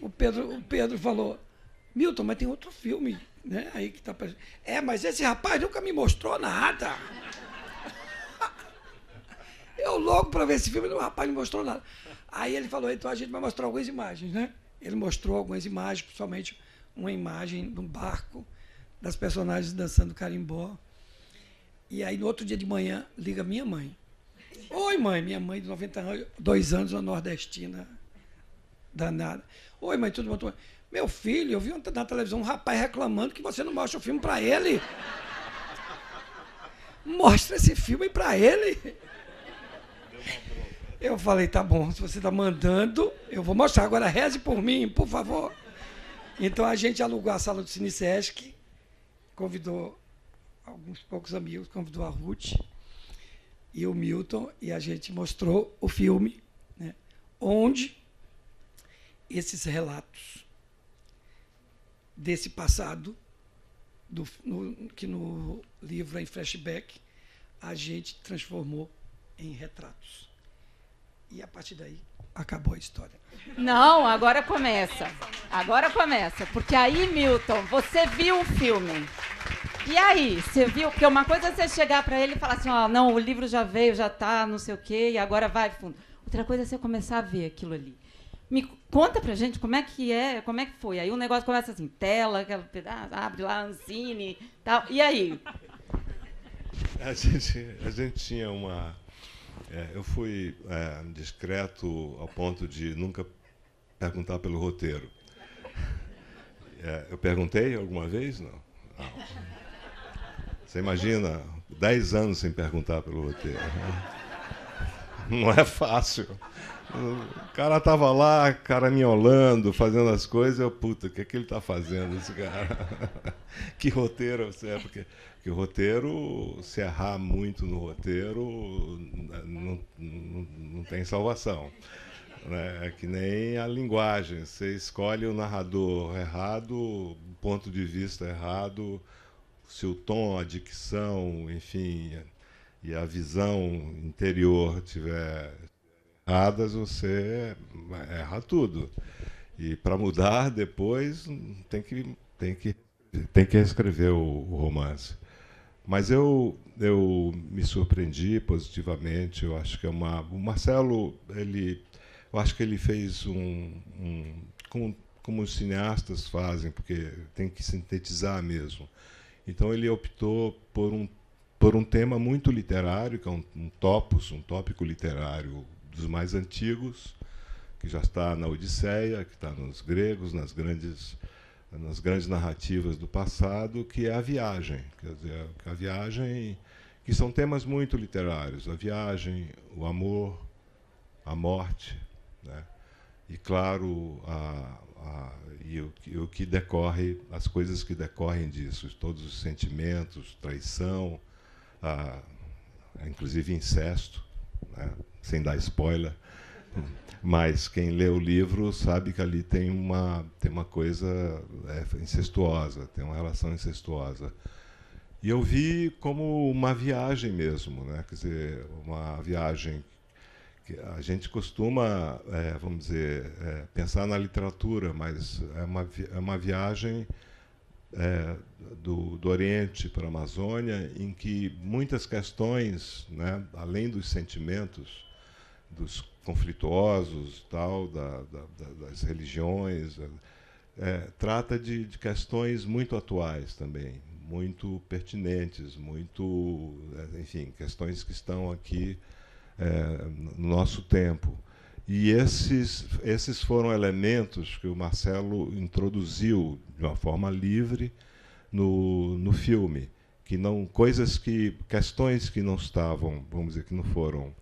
o Pedro falou, Milton, mas tem outro filme, né, aí que está... mas esse rapaz nunca me mostrou nada. Eu louco para ver esse filme, o rapaz não mostrou nada. Aí ele falou, então a gente vai mostrar algumas imagens, né? Ele mostrou algumas imagens, principalmente uma imagem de um barco, das personagens dançando carimbó. E aí, no outro dia de manhã, liga minha mãe. Oi, mãe. Minha mãe de 92 anos, uma nordestina danada. Oi, mãe, tudo bom? Meu filho, eu vi na televisão um rapaz reclamando que você não mostra o filme para ele. Mostra esse filme para ele. Eu falei, tá bom, se você está mandando, eu vou mostrar. Agora reze por mim, por favor. Então a gente alugou a sala do Cine Sesc, convidou alguns poucos amigos, convidou a Ruth e o Milton, e a gente mostrou o filme, né, onde esses relatos desse passado, que no livro é em flashback, a gente transformou em retratos. E a partir daí acabou a história. Não, agora começa. Agora começa. Porque aí, Milton, você viu o filme. E aí, você viu? Porque uma coisa é você chegar para ele e falar assim, ó, não, o livro já veio, já está, não sei o quê, e agora vai fundo. Outra coisa é você começar a ver aquilo ali. Me conta pra gente como é que foi. Aí o negócio começa assim, tela, aquela pedaço, abre lá, Ancine, tal. E aí? A gente tinha uma... eu fui discreto ao ponto de nunca perguntar pelo roteiro. Eu perguntei alguma vez? Não. Você imagina 10 anos sem perguntar pelo roteiro. Não é fácil. O cara estava lá, caraminholando, fazendo as coisas, puta, o que é que ele está fazendo, esse cara? Que roteiro, porque o roteiro, se errar muito no roteiro, não tem salvação. Né? É que nem a linguagem, você escolhe o narrador errado, o ponto de vista errado, se o tom, a dicção, enfim, e a visão interior tiver erradas, você erra tudo. E para mudar depois tem que reescrever o romance. Mas eu me surpreendi positivamente. Eu acho que o Marcelo, eu acho que ele fez como os cineastas fazem, porque tem que sintetizar mesmo. Então ele optou por um tema muito literário, que é um tópico literário dos mais antigos, que já está na Odisseia, que está nos gregos, nas grandes narrativas do passado, que é a viagem. Quer dizer, a viagem, que são temas muito literários, a viagem, o amor, a morte, né? e claro, o que decorre, as coisas que decorrem disso, todos os sentimentos, traição, inclusive incesto, né, sem dar spoiler, mas quem lê o livro sabe que ali tem uma coisa incestuosa, tem uma relação incestuosa. E eu vi como uma viagem mesmo, né? Quer dizer, uma viagem que a gente costuma, vamos dizer, pensar na literatura, mas é uma viagem do Oriente para a Amazônia, em que muitas questões, né, além dos sentimentos, dos conflituosos, tal, das religiões, trata de questões muito atuais também, muito pertinentes, muito, enfim, questões que estão aqui no nosso tempo. E esses foram elementos que o Marcelo introduziu de uma forma livre no filme, que não questões que não estavam, vamos dizer, que não foram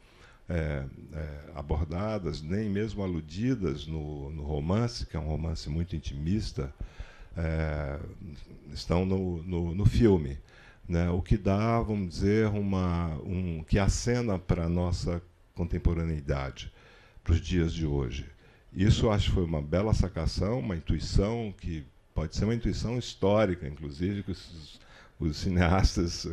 abordadas, nem mesmo aludidas no romance, que é um romance muito intimista, estão no filme, né? O que dá, vamos dizer, que acena para a nossa contemporaneidade, para os dias de hoje. Isso acho que foi uma bela sacação, uma intuição que pode ser uma intuição histórica, inclusive, que os cineastas,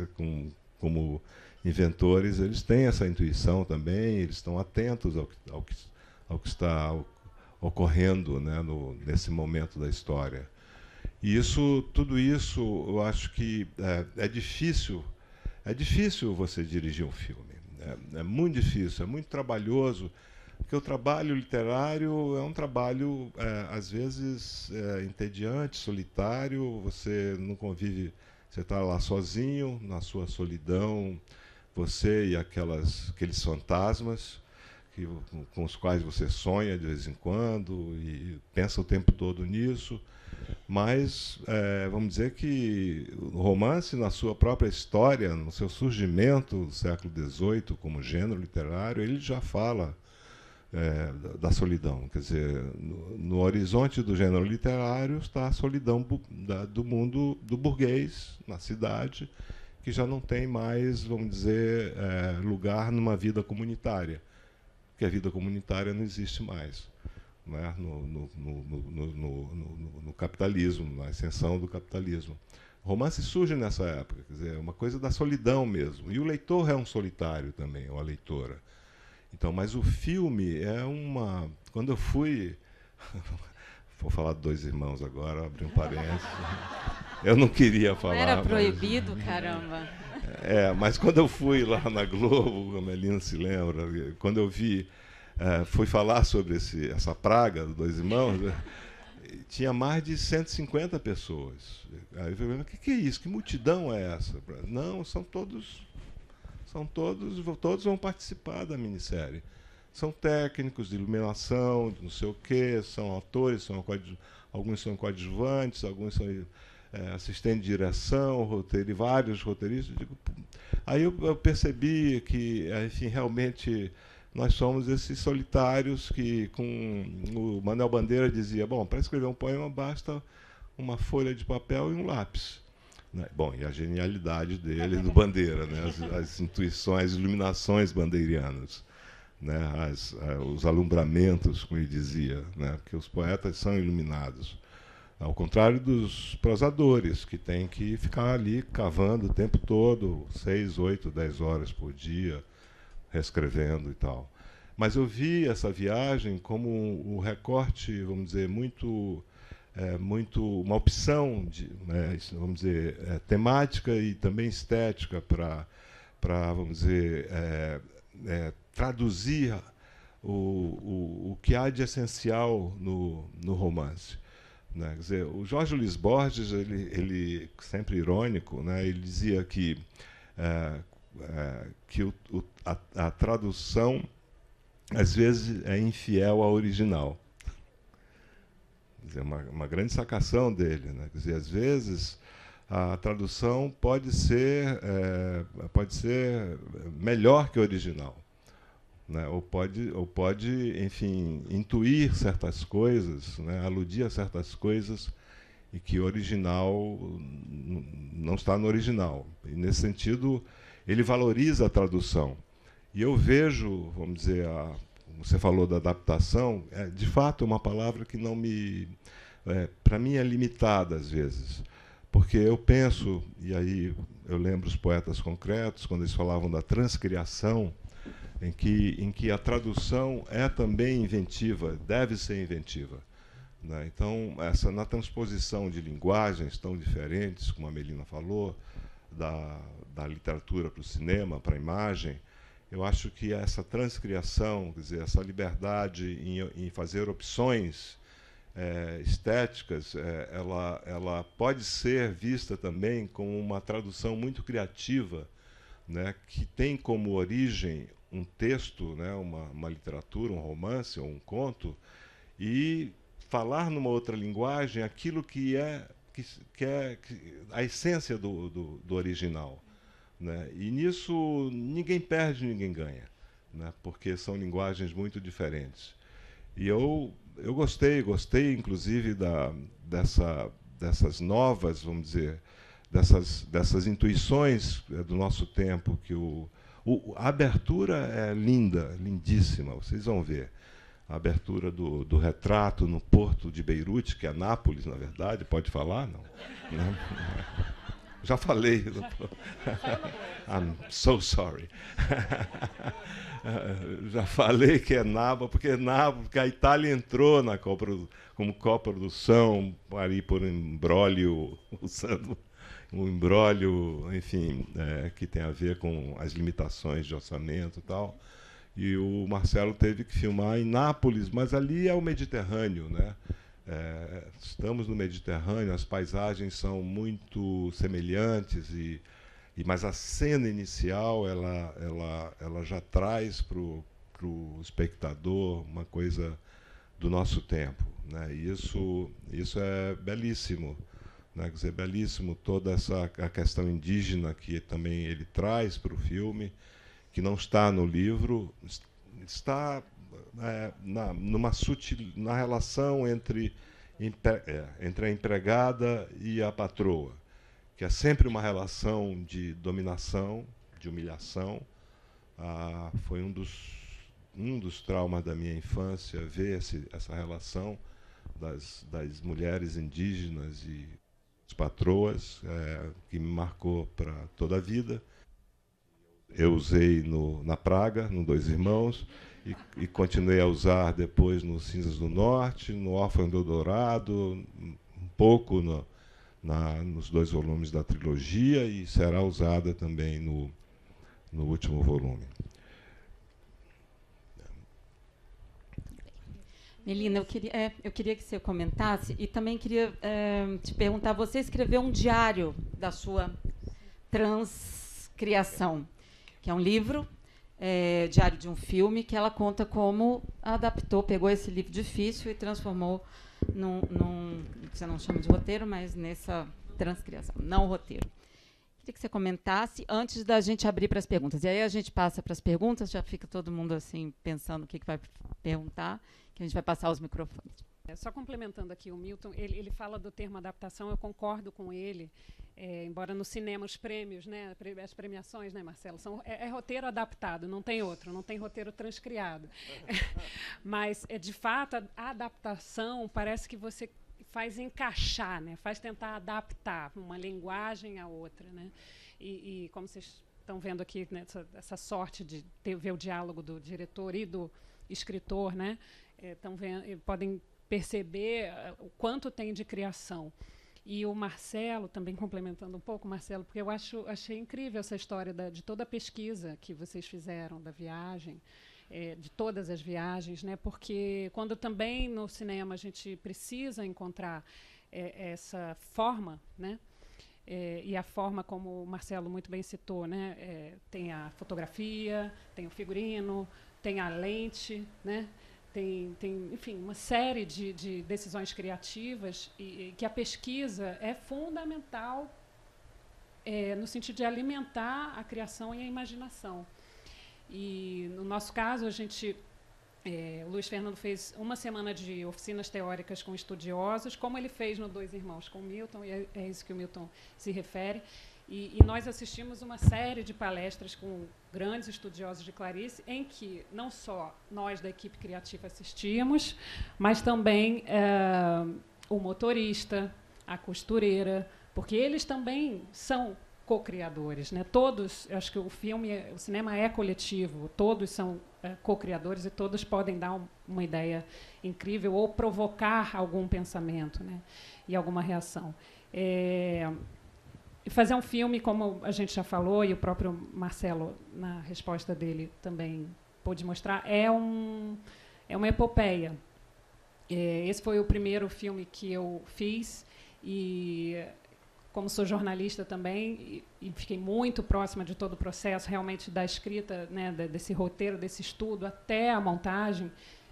como inventores, eles têm essa intuição também, eles estão atentos ao que está ocorrendo, né, nesse momento da história. E tudo isso, eu acho que é difícil você dirigir um filme. É muito difícil, é muito trabalhoso, porque o trabalho literário é um trabalho, às vezes, entediante, solitário, você não convive, você está lá sozinho, na sua solidão, você e aqueles fantasmas com os quais você sonha de vez em quando e pensa o tempo todo nisso. Mas vamos dizer que o romance, na sua própria história, no seu surgimento no século XVIII como gênero literário, ele já fala da solidão. Quer dizer, no horizonte do gênero literário está a solidão do mundo do burguês, na cidade, que já não tem mais, vamos dizer, lugar numa vida comunitária, porque a vida comunitária não existe mais, né, no capitalismo, na ascensão do capitalismo. O romance surge nessa época, quer dizer, uma coisa da solidão mesmo. E o leitor é um solitário também, ou a leitora. Então, mas o filme é uma... Quando eu fui... Vou falar de Dois Irmãos agora, abrir um parênteses. Eu não queria falar. Não era proibido, caramba. Mas quando eu fui lá na Globo, a Melina se lembra, quando eu fui falar sobre essa praga dos Dois Irmãos, tinha mais de 150 pessoas. Aí eu falei, o que é isso? Que multidão é essa? Não, todos vão participar da minissérie. São técnicos de iluminação, de não sei o quê, são atores, alguns são coadjuvantes, alguns são assistentes de direção, vários roteiristas. Aí eu percebi que, enfim, realmente nós somos esses solitários que, o Manuel Bandeira dizia, bom, para escrever um poema basta uma folha de papel e um lápis. Bom, e a genialidade dele, do Bandeira, né? As intuições, as iluminações bandeirianas, né? Os alumbramentos, como ele dizia, né? Porque os poetas são iluminados. Ao contrário dos prosadores, que têm que ficar ali cavando o tempo todo, 6, 8, 10 horas por dia, reescrevendo e tal. Mas eu vi essa viagem como um recorte, vamos dizer, muito uma opção, vamos dizer, temática e também estética para vamos dizer, traduzir o que há de essencial no romance. Né? Quer dizer, o Jorge Luiz Borges, ele sempre irônico, né? Ele dizia que a tradução às vezes é infiel à original. Quer dizer, uma grande sacação dele, né? Quer dizer, às vezes a tradução pode ser melhor que a original. né? Ou pode, enfim, intuir certas coisas, né? Aludir a certas coisas e que o original não está no original. E, nesse sentido, ele valoriza a tradução. E eu vejo, vamos dizer, você falou da adaptação, de fato é uma palavra que não me... para mim é limitada, às vezes. Porque eu penso, e aí eu lembro os poetas concretos, quando eles falavam da transcriação, em que a tradução é também inventiva, deve ser inventiva, né? Então, na transposição de linguagens tão diferentes, como a Melina falou, da literatura para o cinema, para a imagem, eu acho que essa transcriação, quer dizer, essa liberdade em fazer opções estéticas, ela pode ser vista também como uma tradução muito criativa, né, que tem como origem um texto, né, uma literatura, um romance ou um conto, e falar numa outra linguagem aquilo que é a essência do original, né? E nisso ninguém perde, ninguém ganha, né, porque são linguagens muito diferentes. E eu gostei inclusive dessas novas, vamos dizer, dessas intuições do nosso tempo, que a abertura é linda, lindíssima, vocês vão ver. A abertura do retrato no porto de Beirute, que é Nápoles, na verdade, pode falar? Não. Não. Já falei. I'm so sorry. Já falei que é Nápoles, porque a Itália entrou como coprodução, ali por um imbróglio, usando um imbróglio, enfim, que tem a ver com as limitações de orçamento e tal. E o Marcelo teve que filmar em Nápoles, mas ali é o Mediterrâneo, né? Estamos no Mediterrâneo, as paisagens são muito semelhantes, mas a cena inicial ela já traz para o espectador uma coisa do nosso tempo, né? E isso é belíssimo, né? Quer dizer, belíssimo toda a questão indígena que também ele traz para o filme, que não está no livro, está na relação entre a empregada e a patroa, que é sempre uma relação de dominação, de humilhação. Foi um dos traumas da minha infância, ver essa relação das mulheres indígenas e as patroas, que me marcou para toda a vida. Eu usei na Praga, no Dois Irmãos, e continuei a usar depois no Cinzas do Norte, no Órfão do Dourado, um pouco nos 2 volumes da trilogia, e será usada também no último volume. Melina, eu queria que você comentasse, e também queria te perguntar, você escreveu um diário da sua transcriação, que é um livro, diário de um filme, que ela conta como pegou esse livro difícil e transformou você não chama de roteiro, mas nessa transcriação, não roteiro. Queria que você comentasse antes da gente abrir para as perguntas. E aí a gente passa para as perguntas, já fica todo mundo assim pensando o que vai perguntar, que a gente vai passar os microfones. Só complementando aqui o Milton, ele fala do termo adaptação, eu concordo com ele, embora no cinema os prêmios, né, as premiações, né, Marcelo, é roteiro adaptado, não tem outro, não tem roteiro transcriado. Mas, de fato, a adaptação parece que você faz encaixar, né, faz tentar adaptar uma linguagem à outra, né, e como vocês estão vendo aqui, né, essa sorte de ver o diálogo do diretor e do escritor, né, podem perceber o quanto tem de criação. E o Marcelo, também complementando um pouco, Marcelo, porque eu achei incrível essa história de toda a pesquisa que vocês fizeram da viagem, de todas as viagens, né? Porque quando também no cinema a gente precisa encontrar essa forma, né? E a forma, como o Marcelo muito bem citou, né? Tem a fotografia, tem o figurino, tem a lente, né? Tem, enfim, uma série de decisões criativas e que a pesquisa é fundamental no sentido de alimentar a criação e a imaginação. E nosso caso, o Luiz Fernando fez uma semana de oficinas teóricas com estudiosos, como ele fez no Dois Irmãos com o Milton, e é isso que o Milton se refere. E nós assistimos uma série de palestras com grandes estudiosos de Clarice, em que não só nós da equipe criativa assistíamos, mas também o motorista, a costureira, porque eles também são co-criadores, né? Todos, eu acho que o cinema é coletivo, todos são co-criadores e todos podem dar uma ideia incrível ou provocar algum pensamento, né? E alguma reação. E fazer um filme, como a gente já falou, e o próprio Marcelo, na resposta dele, também pôde mostrar, é uma epopeia. Esse foi o primeiro filme que eu fiz, e, como sou jornalista também, e fiquei muito próxima de todo o processo, realmente, da escrita, né, desse roteiro, desse estudo, até a montagem,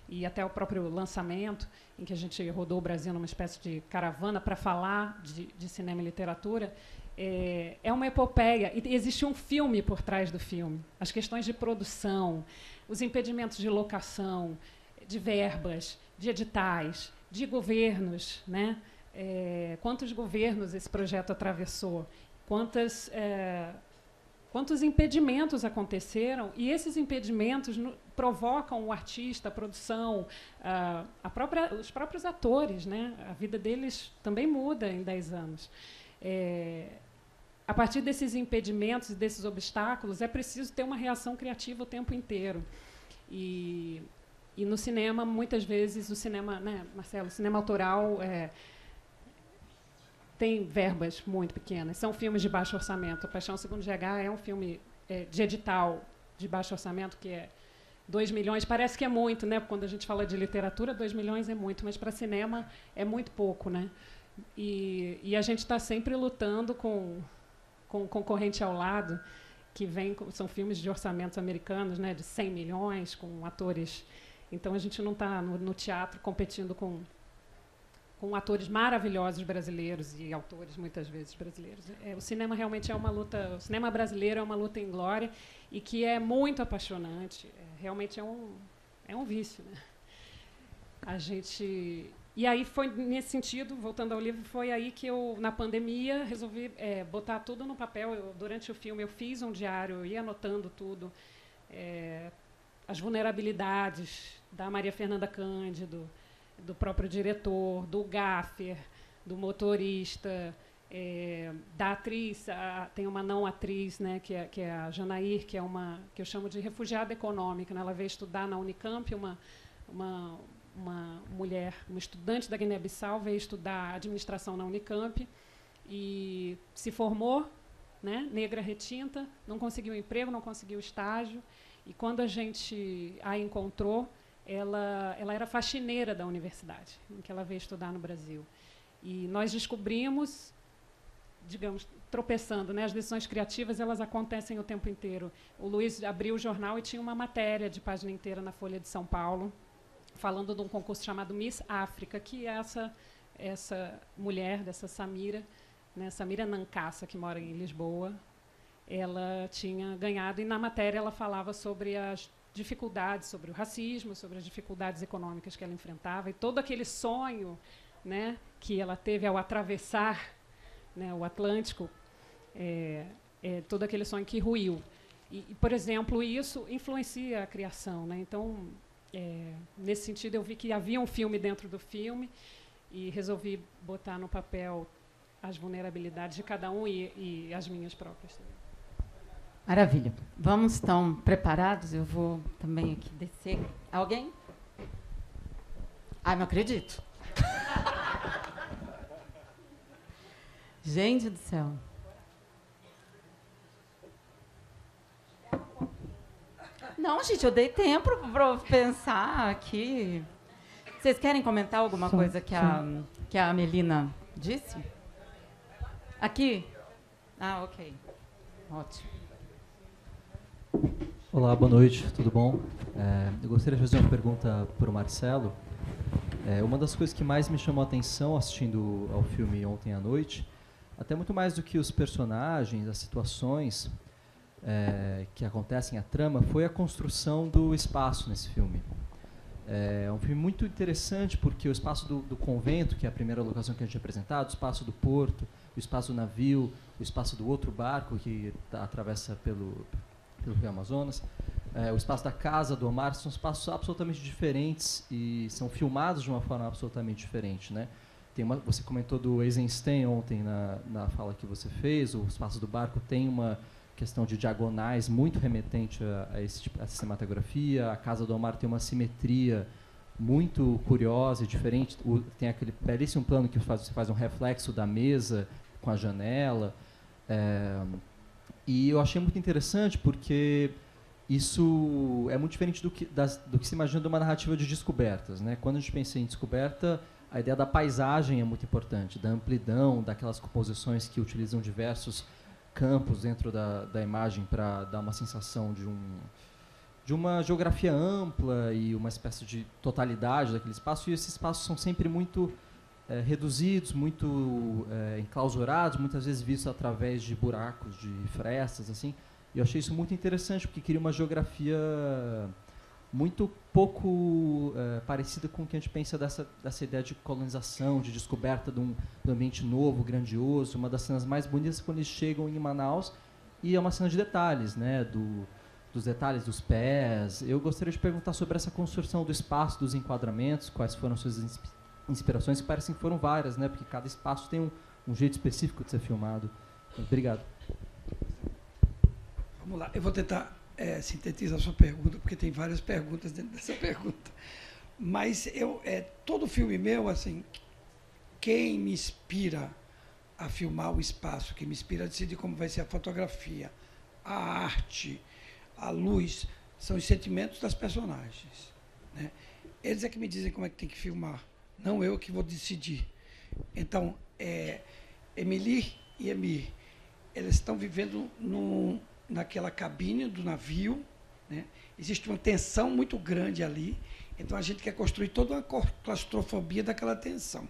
e até o próprio lançamento, em que a gente rodou o Brasil numa espécie de caravana para falar de cinema e literatura. É uma epopeia, e existe um filme por trás do filme. As questões de produção, os impedimentos de locação, de verbas, de editais, de governos, né? Quantos governos esse projeto atravessou, quantos impedimentos aconteceram, e esses impedimentos provocam o artista, a produção, os próprios atores, né? A vida deles também muda em 10 anos. A partir desses impedimentos e desses obstáculos, é preciso ter uma reação criativa o tempo inteiro. E no cinema, muitas vezes, o cinema, né, Marcelo, o cinema autoral tem verbas muito pequenas. São filmes de baixo orçamento. A Paixão Segundo GH é um filme de edital de baixo orçamento, que é 2 milhões. Parece que é muito, né? Quando a gente fala de literatura, 2 milhões é muito, mas para cinema é muito pouco, né? E a gente está sempre lutando com um concorrente ao lado, que são filmes de orçamentos americanos, né, de 100 milhões, com atores. Então, a gente não está no teatro competindo com atores maravilhosos brasileiros e autores, muitas vezes, brasileiros. O cinema realmente é uma luta, o cinema brasileiro é uma luta em glória, e que é muito apaixonante. Realmente é um vício, né? E aí foi nesse sentido, voltando ao livro, foi aí que eu, na pandemia, resolvi botar tudo no papel. Durante o filme, eu fiz um diário, eu ia anotando tudo, as vulnerabilidades da Maria Fernanda Cândido, do próprio diretor, do gaffer, do motorista, da atriz. Tem uma não atriz, né, que é a Janair, que eu chamo de refugiada econômica, né? Ela veio estudar na Unicamp, uma mulher, uma estudante da Guiné-Bissau, veio estudar administração na Unicamp e se formou, né, negra retinta, não conseguiu emprego, não conseguiu estágio, e quando a gente a encontrou, ela era faxineira da universidade, em que ela veio estudar no Brasil. E nós descobrimos, digamos, tropeçando, né, as decisões criativas, elas acontecem o tempo inteiro. O Luiz abriu o jornal e tinha uma matéria de página inteira na Folha de São Paulo, falando de um concurso chamado Miss África, que essa mulher, dessa Samira, né, Samira Nankassa, que mora em Lisboa, ela tinha ganhado, e na matéria ela falava sobre as dificuldades, sobre o racismo, sobre as dificuldades econômicas que ela enfrentava, e todo aquele sonho, né, que ela teve ao atravessar, né, o Atlântico, todo aquele sonho que ruiu. E, por exemplo, isso influencia a criação, né? Então, nesse sentido, eu vi que havia um filme dentro do filme e resolvi botar no papel as vulnerabilidades de cada um e as minhas próprias também. Maravilha. Vamos, então, preparados? Eu vou também aqui descer. Alguém? Ai, não acredito. Gente do céu. Não, gente, eu dei tempo para pensar aqui. Vocês querem comentar alguma coisa que a Melina disse? Aqui? Ah, ok. Ótimo. Olá, boa noite, tudo bom? Eu gostaria de fazer uma pergunta para o Marcelo. Uma das coisas que mais me chamou a atenção assistindo ao filme ontem à noite, até muito mais do que os personagens, as situações, que acontecem, a trama, foi a construção do espaço nesse filme. É um filme muito interessante porque o espaço do convento, que é a primeira locação que a gente tinha apresentado, o espaço do porto, o espaço do navio, o espaço do outro barco que atravessa pelo Rio Amazonas, o espaço da casa do Omar, são espaços absolutamente diferentes e são filmados de uma forma absolutamente diferente, né? Você comentou do Eisenstein ontem na fala que você fez, o espaço do barco tem uma questão de diagonais muito remetente a essa cinematografia. A casa do Omar tem uma simetria muito curiosa e diferente. Tem aquele belíssimo plano que você faz um reflexo da mesa com a janela. E eu achei muito interessante porque isso é muito diferente do que se imagina de uma narrativa de descobertas, né? Quando a gente pensa em descoberta, a ideia da paisagem é muito importante, da amplidão, daquelas composições que utilizam diversos campos dentro da imagem para dar uma sensação de uma geografia ampla e uma espécie de totalidade daquele espaço. E esses espaços são sempre muito reduzidos, muito enclausurados, muitas vezes vistos através de buracos, de frestas, assim. E eu achei isso muito interessante, porque cria uma geografia muito pouco parecida com o que a gente pensa dessa ideia de colonização, de descoberta de um ambiente novo, grandioso. Uma das cenas mais bonitas é quando eles chegam em Manaus, e é uma cena de detalhes, né, dos detalhes dos pés. Eu gostaria de perguntar sobre essa construção do espaço, dos enquadramentos, quais foram suas inspirações, que parecem que foram várias, né, porque cada espaço tem um jeito específico de ser filmado. Obrigado. Vamos lá, eu vou tentar sintetizar a sua pergunta, porque tem várias perguntas dentro dessa pergunta. Mas todo filme meu, assim, quem me inspira a filmar o espaço, quem me inspira a decidir como vai ser a fotografia, a arte, a luz, são os sentimentos das personagens, né? Eles é que me dizem como é que tem que filmar, não eu que vou decidir. Então, Emily e Emir, eles estão vivendo naquela cabine do navio, né? Existe uma tensão muito grande ali, então a gente quer construir toda uma claustrofobia daquela tensão.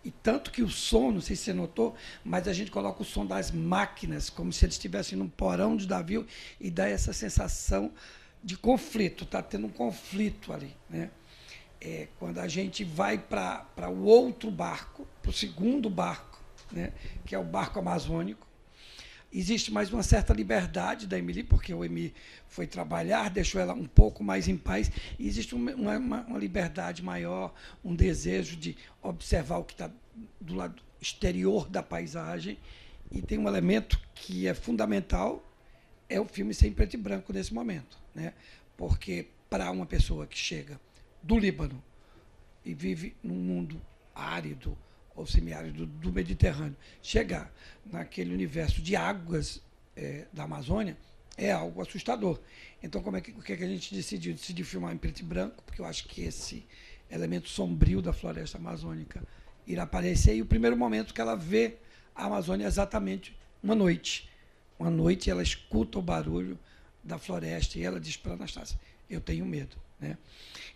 E tanto que o som, não sei se você notou, mas a gente coloca o som das máquinas, como se eles estivessem num porão de navio, e dá essa sensação de conflito, está tendo um conflito ali, né? Quando a gente vai para o outro barco, para o segundo barco, né, que é o barco amazônico, existe mais uma certa liberdade da Emily, porque o Emir foi trabalhar, deixou ela um pouco mais em paz, e existe uma liberdade maior, um desejo de observar o que está do lado exterior da paisagem, e tem um elemento que é fundamental, é o filme ser em preto e branco nesse momento, né? Porque para uma pessoa que chega do Líbano e vive num mundo árido, ou semiárido do Mediterrâneo, chegar naquele universo de águas da Amazônia é algo assustador. Então, o que a gente decidiu? Decidiu filmar em preto e branco, porque eu acho que esse elemento sombrio da floresta amazônica irá aparecer, e o primeiro momento que ela vê a Amazônia é exatamente uma noite. Uma noite ela escuta o barulho da floresta e ela diz para Anastácia, eu tenho medo, né?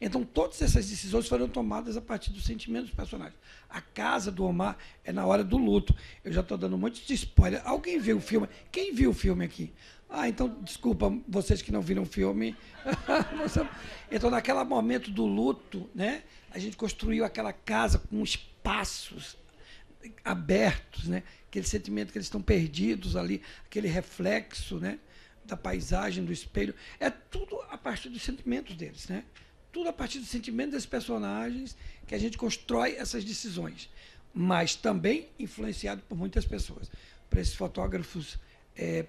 Então, todas essas decisões foram tomadas a partir dos sentimentos dos personagens. A casa do Omar é na hora do luto. Eu já estou dando um monte de spoiler. Alguém viu o filme? Quem viu o filme aqui? Então, desculpa, vocês que não viram o filme. Então, naquele momento do luto, né, a gente construiu aquela casa com espaços abertos, né, aquele sentimento que eles estão perdidos ali, aquele reflexo, né, da paisagem, do espelho. É tudo a partir dos sentimentos deles, né? Tudo a partir do sentimento desses personagens que a gente constrói essas decisões, mas também influenciado por muitas pessoas. Para esses fotógrafos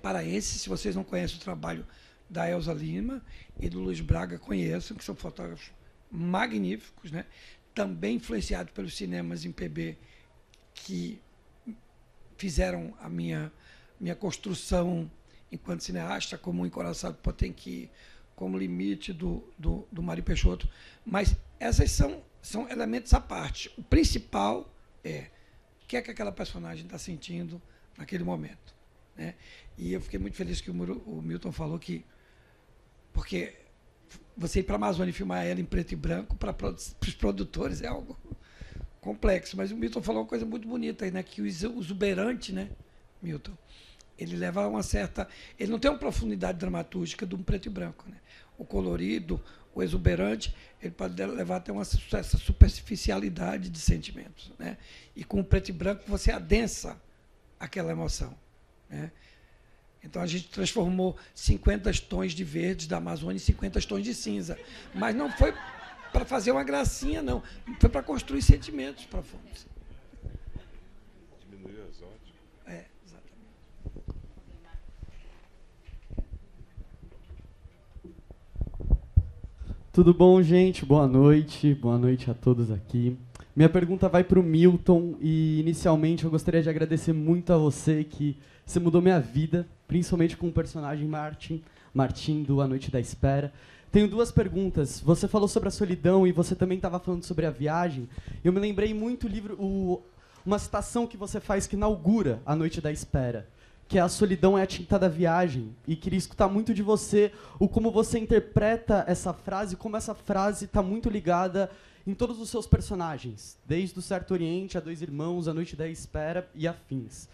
paraenses, se vocês não conhecem o trabalho da Elza Lima e do Luiz Braga, conheçam, que são fotógrafos magníficos, né? Também influenciados pelos cinemas em PB que fizeram a minha construção enquanto cineasta, como o Encoraçado Potemkin, como Limite do Mário Peixoto. Mas essas são elementos à parte. O principal é o que aquela personagem está sentindo naquele momento, né? E eu fiquei muito feliz que o Milton falou que... Porque você ir para a Amazônia e filmar ela em preto e branco, para os produtores é algo complexo. Mas o Milton falou uma coisa muito bonita aí, né? Que o exuberante, né, Milton, Ele leva a uma certa... Ele não tem uma profundidade dramatúrgica de um preto e branco, né? O colorido, o exuberante, ele pode levar até essa superficialidade de sentimentos, né? E com o preto e branco você adensa aquela emoção, né? Então a gente transformou 50 tons de verdes da Amazônia em 50 tons de cinza. Mas não foi para fazer uma gracinha, não. Foi para construir sentimentos profundos. Diminuiu as óticas. É, exatamente. Tudo bom, gente? Boa noite a todos aqui. Minha pergunta vai para o Milton e, inicialmente, eu gostaria de agradecer muito a você, que você mudou minha vida, principalmente com o personagem Martim do A Noite da Espera. Tenho duas perguntas. Você falou sobre a solidão e você também estava falando sobre a viagem. Eu me lembrei muito uma citação que você faz que inaugura A Noite da Espera, que é: a solidão é a tinta da viagem. E queria escutar muito de você como você interpreta essa frase, como essa frase está muito ligada em todos os seus personagens, desde o Certo Oriente, a Dois Irmãos, A Noite da Espera e afins.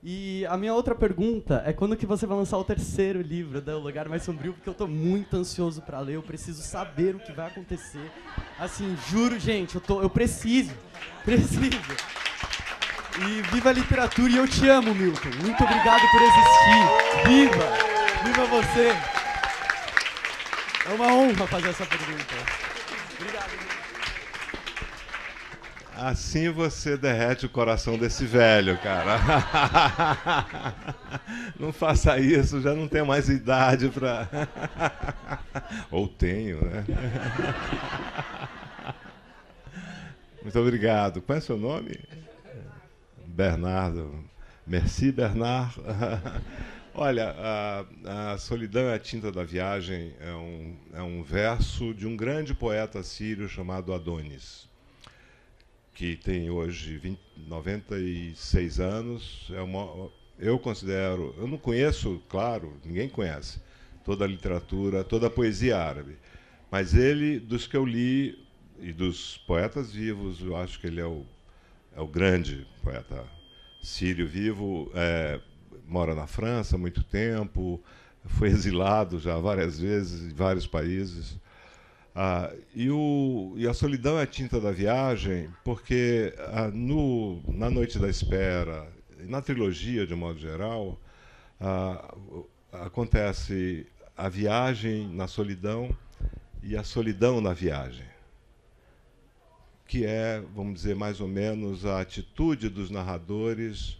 E a minha outra pergunta é: quando que você vai lançar o terceiro livro, O Lugar Mais Sombrio? Porque eu estou muito ansioso para ler, eu preciso saber o que vai acontecer. Assim, juro, gente, eu preciso. E viva a literatura, e eu te amo, Milton. Muito obrigado por existir. Viva você. É uma honra fazer essa pergunta. Obrigado. Assim você derrete o coração desse velho, cara. Não faça isso, já não tenho mais idade para... Ou tenho, né? Muito obrigado. Qual é o seu nome? Bernardo. Merci, Bernard. Olha, a solidão é a tinta da viagem é um verso de um grande poeta sírio chamado Adonis, que tem hoje 96 anos. Eu considero... Eu não conheço, claro, ninguém conhece toda a literatura, toda a poesia árabe, mas ele, dos que eu li, e dos poetas vivos, eu acho que ele é o grande poeta sírio vivo. Mora na França há muito tempo, foi exilado já várias vezes em vários países. E a solidão é a tinta da viagem, porque na Noite da Espera, na trilogia, de modo geral, acontece a viagem na solidão e a solidão na viagem, que é, vamos dizer, mais ou menos a atitude dos narradores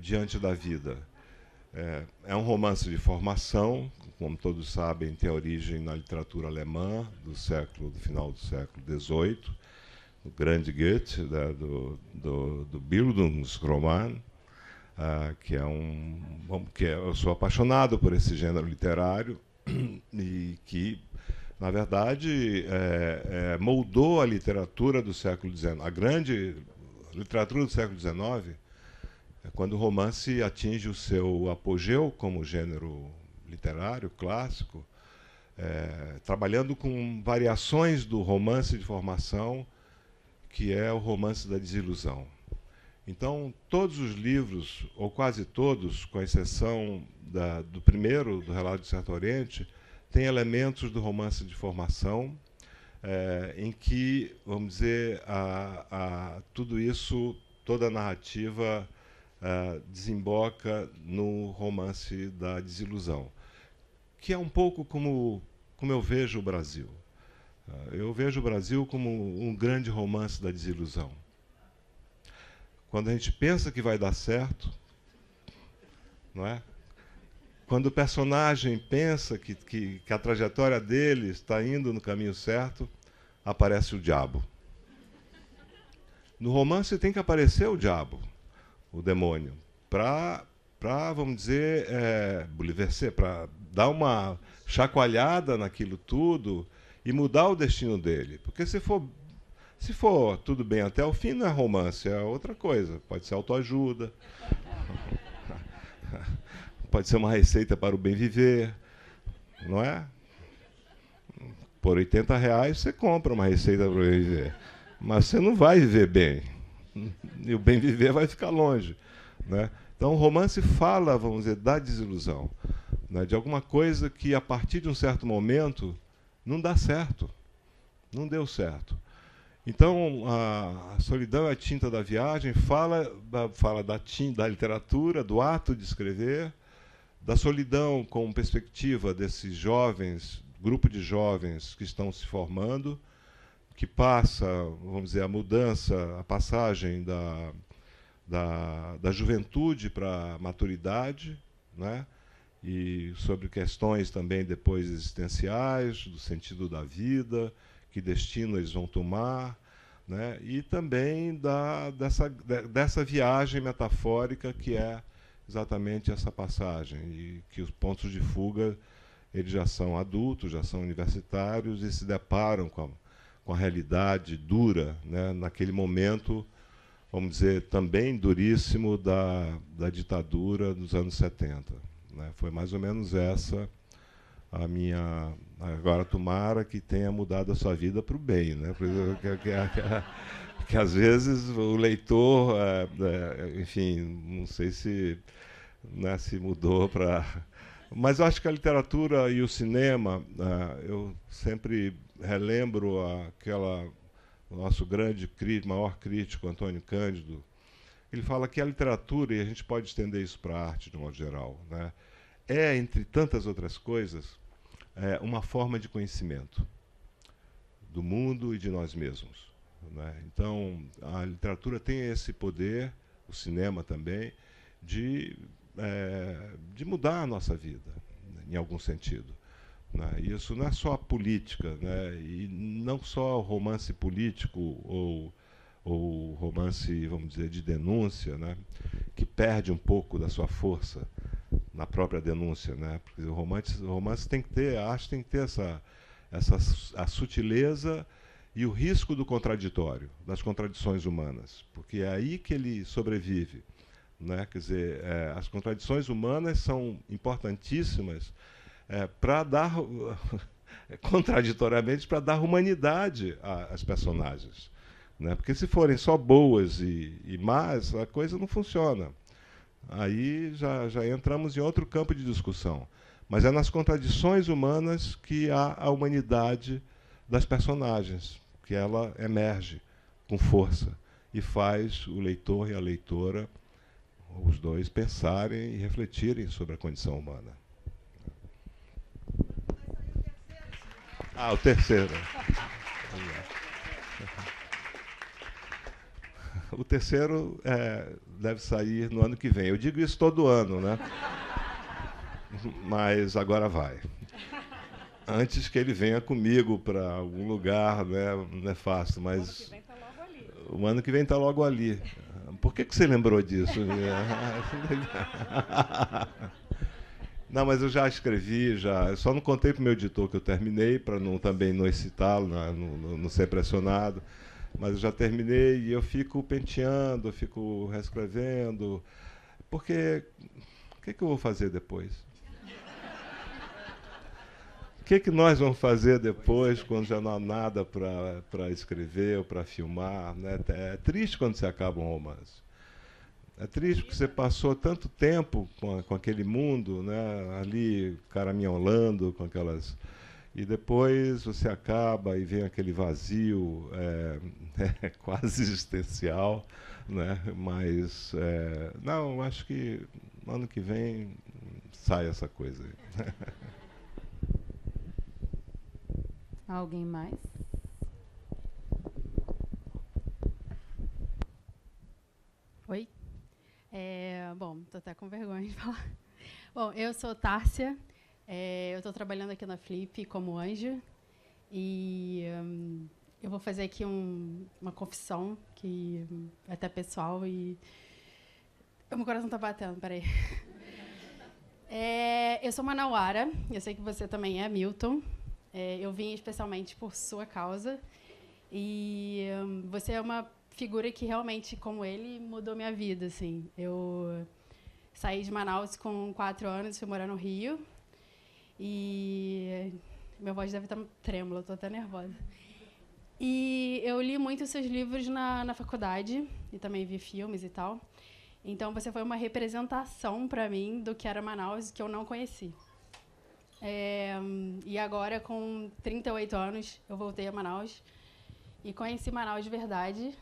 diante da vida. É um romance de formação, como todos sabem, tem origem na literatura alemã do final do século XVIII, do grande Goethe, do Bildungsroman, que eu sou apaixonado por esse gênero literário e que, na verdade, moldou a literatura do século XIX. A grande literatura do século XIX é quando o romance atinge o seu apogeu como gênero literário clássico, trabalhando com variações do romance de formação, que é o romance da desilusão. Então, todos os livros, ou quase todos, com exceção do primeiro, do Relato do Certo Oriente, têm elementos do romance de formação, em que, vamos dizer, tudo isso, toda a narrativa desemboca no romance da desilusão, que é um pouco como eu vejo o Brasil. Eu vejo o Brasil como um grande romance da desilusão. Quando a gente pensa que vai dar certo, não é? Quando o personagem pensa que a trajetória dele está indo no caminho certo, aparece o diabo. No romance tem que aparecer o diabo, o demônio, para vamos dizer, bouleverser, para dar uma chacoalhada naquilo tudo e mudar o destino dele. Porque se for tudo bem até o fim, não é romance, é outra coisa. Pode ser autoajuda, pode ser uma receita para o bem viver, não é? Por R$80 você compra uma receita para o bem viver, mas você não vai viver bem. E o bem viver vai ficar longe, né? Então, o romance fala, vamos dizer, da desilusão, né, de alguma coisa que, a partir de um certo momento, não dá certo, não deu certo. Então, a Solidão é a Tinta da Viagem fala da literatura, do ato de escrever, da solidão com perspectiva desses jovens, grupo de jovens que estão se formando, que passa, vamos dizer, a mudança, a passagem da juventude para a maturidade, né? E sobre questões também depois existenciais, do sentido da vida, que destino eles vão tomar, né? E também dessa viagem metafórica que é exatamente essa passagem, e que os pontos de fuga eles já são adultos, já são universitários e se deparam com a realidade dura, né? Naquele momento, vamos dizer, também duríssimo da ditadura dos anos 70. Né? Foi mais ou menos essa a minha... Agora, tomara que tenha mudado a sua vida para o bem. Né? Que às vezes o leitor, enfim, não sei se, né, se mudou para... Mas eu acho que a literatura e o cinema, eu sempre relembro o nosso grande maior crítico, Antônio Cândido. Ele fala que a literatura, e a gente pode estender isso para a arte de modo geral, né, é, entre tantas outras coisas, uma forma de conhecimento do mundo e de nós mesmos. Né? Então, a literatura tem esse poder, o cinema também, de mudar a nossa vida, em algum sentido. Né? E isso não é só a política, né? E não só o romance político ou romance, vamos dizer, de denúncia, né? Que perde um pouco da sua força na própria denúncia, né? Porque o romance tem que ter, a arte tem que ter a sutileza e o risco do contraditório, das contradições humanas, porque é aí que ele sobrevive. Né? Quer dizer, as contradições humanas são importantíssimas para dar, contraditoriamente, para dar humanidade às personagens. Né? Porque se forem só boas e más, a coisa não funciona. Aí já entramos em outro campo de discussão. Mas é nas contradições humanas que há a humanidade das personagens, que ela emerge com força e faz o leitor e a leitora, os dois, pensarem e refletirem sobre a condição humana. O terceiro. O terceiro deve sair no ano que vem. Eu digo isso todo ano, né? Mas agora vai. Antes que ele venha comigo para algum lugar, né? Não é fácil, mas o ano que vem está logo ali. Por que você lembrou disso? Não, mas eu já escrevi, eu só não contei para o meu editor que eu terminei, para também não excitá-lo, não ser pressionado. Mas eu já terminei e eu fico penteando, eu fico reescrevendo. Porque o que eu vou fazer depois? O que nós vamos fazer depois, quando já não há nada para escrever ou para filmar? Né? É triste quando você acaba um romance. É triste porque você passou tanto tempo com aquele mundo, né, ali caraminholando com aquelas... E depois você acaba e vem aquele vazio quase existencial. Né? Mas, não, acho que no ano que vem sai essa coisa aí. Alguém mais? Oi? Bom, estou até com vergonha de falar. Bom, eu sou Tárcia, eu estou trabalhando aqui na Flip como anjo e eu vou fazer aqui uma confissão que é até pessoal e meu coração está batendo, peraí. Eu sou manauara, eu sei que você também é, Milton. Eu vim especialmente por sua causa e você é uma figura que realmente, como ele, mudou minha vida. Assim. Eu saí de Manaus com 4 anos, fui morar no Rio e minha voz deve estar trêmula, estou até nervosa. E eu li muito seus livros na faculdade e também vi filmes e tal. Então, você foi uma representação para mim do que era Manaus, que eu não conheci. E agora, com 38 anos, eu voltei a Manaus e conheci Manaus de verdade.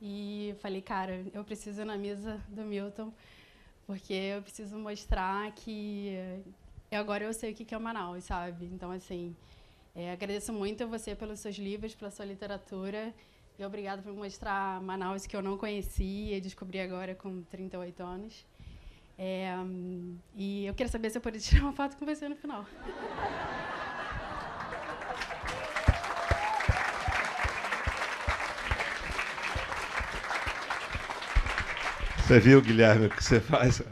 E falei, cara, eu preciso ir na mesa do Milton, porque eu preciso mostrar que agora eu sei o que é Manaus, sabe? Então, assim, agradeço muito a você pelos seus livros, pela sua literatura. E obrigada por mostrar Manaus que eu não conhecia e descobri agora com 38 anos. E eu queria saber se eu poderia tirar uma foto com você no final. Você viu, Guilherme, o que você faz?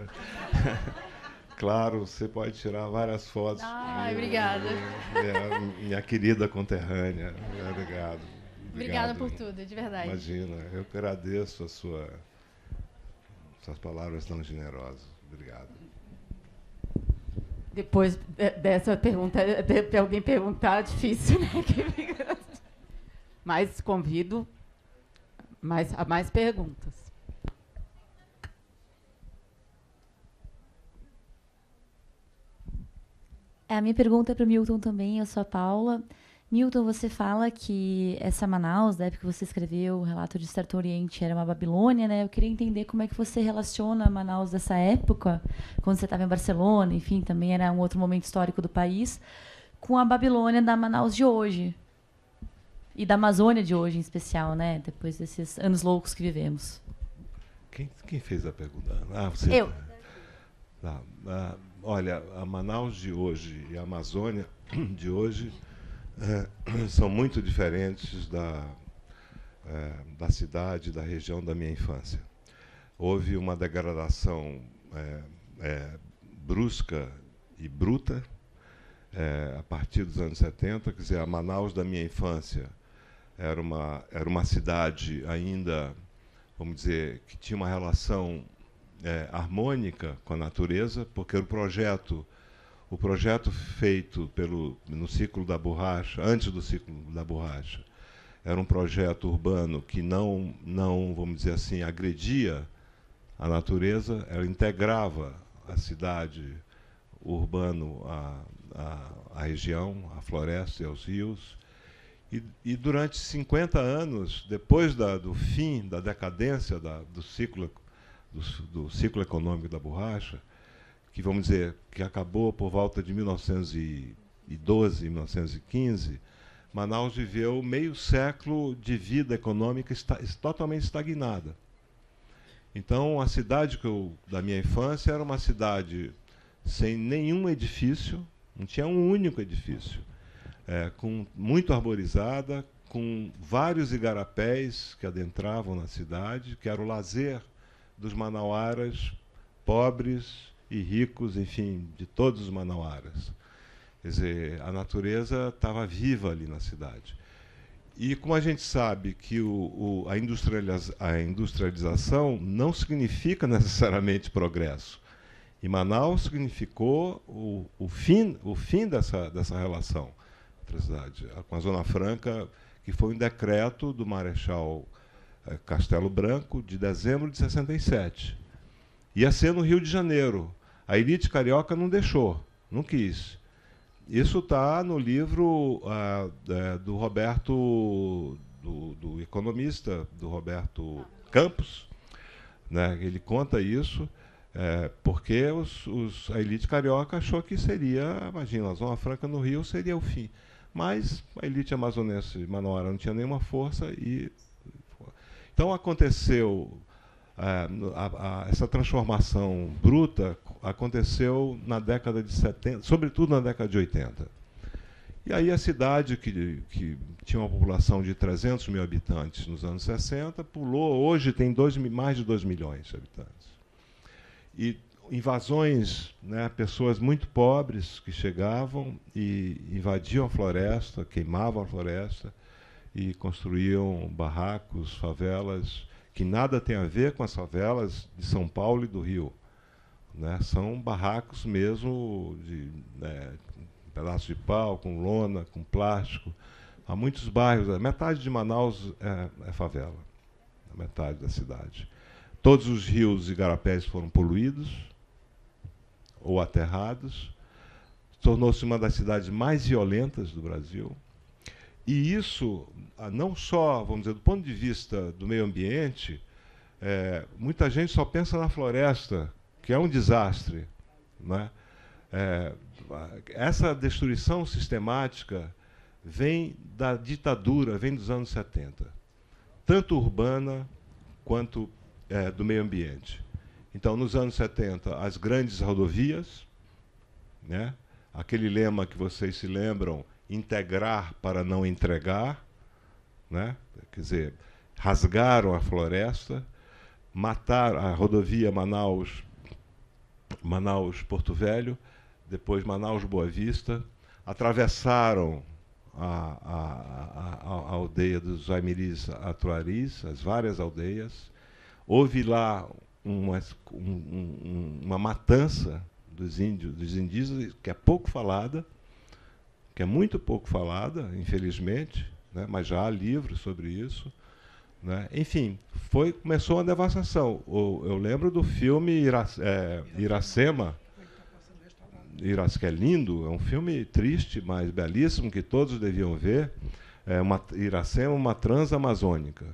Claro, você pode tirar várias fotos. Obrigada. Minha querida conterrânea. Obrigado. Obrigada por tudo, de verdade. Imagina, eu que agradeço suas palavras tão generosas. Obrigado. Depois dessa pergunta, de alguém perguntar, difícil, né? Mas convido a mais perguntas. A minha pergunta é para o Milton também, eu sou a Paula. Milton, você fala que essa Manaus, da época que você escreveu o relato de Certo Oriente, era uma Babilônia, né? Eu queria entender como é que você relaciona Manaus dessa época, quando você estava em Barcelona, enfim, também era um outro momento histórico do país, com a Babilônia da Manaus de hoje. E da Amazônia de hoje, em especial, né? Depois desses anos loucos que vivemos. Quem fez a pergunta? Você. Eu. Olha, a Manaus de hoje e a Amazônia de hoje são muito diferentes da cidade, da região da minha infância. Houve uma degradação brusca e bruta a partir dos anos 70. Quer dizer, a Manaus da minha infância era uma cidade ainda, vamos dizer, que tinha uma relação harmônica com a natureza, porque o projeto feito no ciclo da borracha, antes do ciclo da borracha, era um projeto urbano que não, vamos dizer assim, agredia a natureza, ela integrava a cidade, o urbano, a região, a floresta e os rios. E durante 50 anos, depois do fim, da decadência do ciclo econômico da borracha, que vamos dizer que acabou por volta de 1912, 1915, Manaus viveu meio século de vida econômica totalmente estagnada. Então, a cidade da minha infância era uma cidade sem nenhum edifício, não tinha um único edifício, muito arborizada, com vários igarapés que adentravam na cidade, que era o lazer dos manauaras pobres e ricos, enfim, de todos os manauaras. Quer dizer, a natureza estava viva ali na cidade. E como a gente sabe que a industrialização não significa necessariamente progresso. E Manaus significou o fim dessa relação entre a cidade, com a Zona Franca, que foi um decreto do Marechal Castelo Branco, de dezembro de 67. Ia ser no Rio de Janeiro. A elite carioca não deixou, não quis. Isso está no livro do Roberto, do economista, do Roberto Campos, né? Ele conta isso, porque a elite carioca achou que seria, imagina, a Zona Franca no Rio seria o fim. Mas a elite amazonense manauara não tinha nenhuma força e... Então aconteceu... essa transformação bruta aconteceu na década de 70, sobretudo na década de 80. E aí a cidade, que tinha uma população de 300 mil habitantes nos anos 60, pulou, hoje tem mais de 2 milhões de habitantes. E invasões, né, pessoas muito pobres que chegavam e invadiam a floresta, queimavam a floresta e construíam barracos, favelas, que nada tem a ver com as favelas de São Paulo e do Rio, né? São barracos mesmo de pedaços de pau, com lona, com plástico. Há muitos bairros, a metade de Manaus é favela, a metade da cidade. todos os rios e igarapés foram poluídos ou aterrados. Tornou-se uma das cidades mais violentas do Brasil. E isso, não só, vamos dizer, do ponto de vista do meio ambiente, muita gente só pensa na floresta, que é um desastre, né? Essa destruição sistemática vem da ditadura, vem dos anos 70, tanto urbana quanto do meio ambiente. Então, nos anos 70, as grandes rodovias, né? Aquele lema que vocês se lembram, integrar para não entregar, né? Quer dizer, rasgaram a floresta, mataram a rodovia Manaus-Porto Velho, depois Manaus-Boa Vista, atravessaram a aldeia dos Aimiris Atuaris, as várias aldeias. Houve lá uma matança dos indígenas, que é pouco falada, que é muito pouco falada, infelizmente, né? Mas já há livros sobre isso, né? Enfim, começou uma devastação. Eu lembro do filme Iracema, que é lindo, é um filme triste, mas belíssimo, que todos deviam ver. Iracema, uma transamazônica,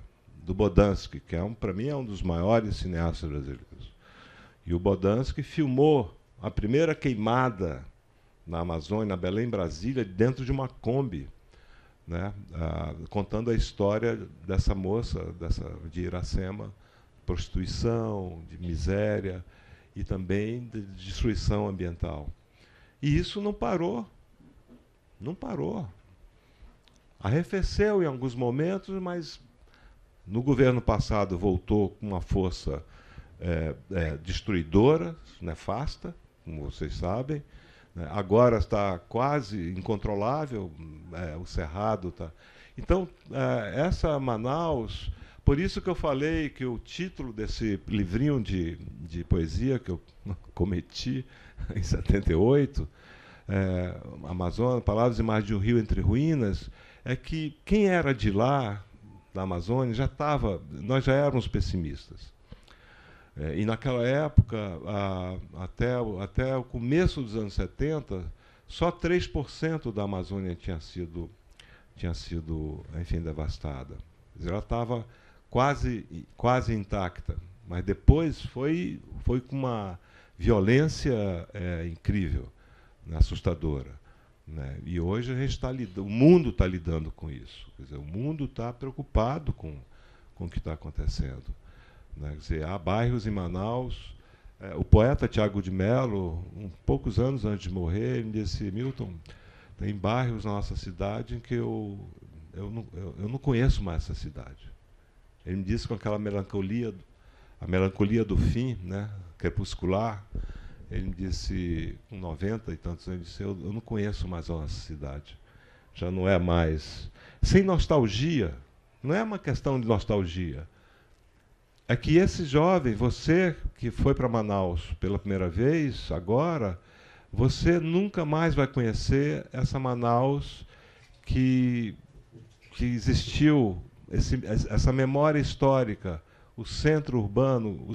do Bodansky, que para mim é um dos maiores cineastas brasileiros. E o Bodansky filmou a primeira queimada na Amazônia, na Belém, Brasília, dentro de uma Kombi, né? Contando a história dessa moça, de Iracema, prostituição, de miséria e também de destruição ambiental. E isso não parou. Não parou. Arrefeceu em alguns momentos, mas no governo passado voltou com uma força destruidora, nefasta, como vocês sabem. Agora está quase incontrolável, o Cerrado está. Então, essa Manaus, por isso que eu falei que o título desse livrinho de poesia que eu cometi em 78, Amazônia, Palavras e Imagens de um Rio entre Ruínas, é que quem era de lá, da Amazônia, nós já éramos pessimistas. E naquela época, até o começo dos anos 70, só 3% da Amazônia tinha sido enfim, devastada. Quer dizer, ela estava quase intacta, mas depois foi com uma violência incrível, né, assustadora, né? E hoje o mundo está lidando com isso. Quer dizer, o mundo está preocupado com o que está acontecendo. Quer dizer, há bairros em Manaus. O poeta Tiago de Mello, poucos anos antes de morrer, ele disse: Milton, tem bairros na nossa cidade em que eu não conheço mais essa cidade. Ele me disse com aquela melancolia, a melancolia do fim, né, crepuscular. Ele me disse, com 90 e tantos anos, ele disse: eu não conheço mais a nossa cidade. Já não é mais. Sem nostalgia, não é uma questão de nostalgia. É que esse jovem, você que foi para Manaus pela primeira vez, agora, você nunca mais vai conhecer essa Manaus que existiu, essa memória histórica, o centro urbano,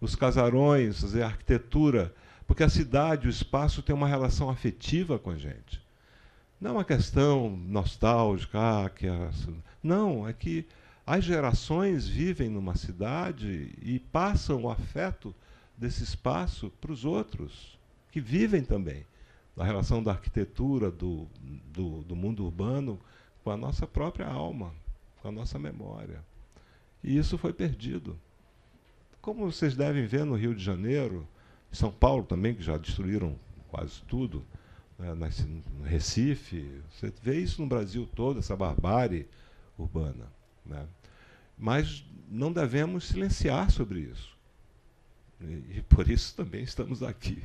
os casarões, a arquitetura, porque a cidade, o espaço tem uma relação afetiva com a gente. Não é uma questão nostálgica, não, é que as gerações vivem numa cidade e passam o afeto desse espaço para os outros, que vivem também na relação da arquitetura, do mundo urbano, com a nossa própria alma, com a nossa memória. E isso foi perdido. Como vocês devem ver no Rio de Janeiro, em São Paulo também, que já destruíram quase tudo, né, no Recife, você vê isso no Brasil todo, essa barbárie urbana, né? Mas não devemos silenciar sobre isso. E por isso também estamos aqui.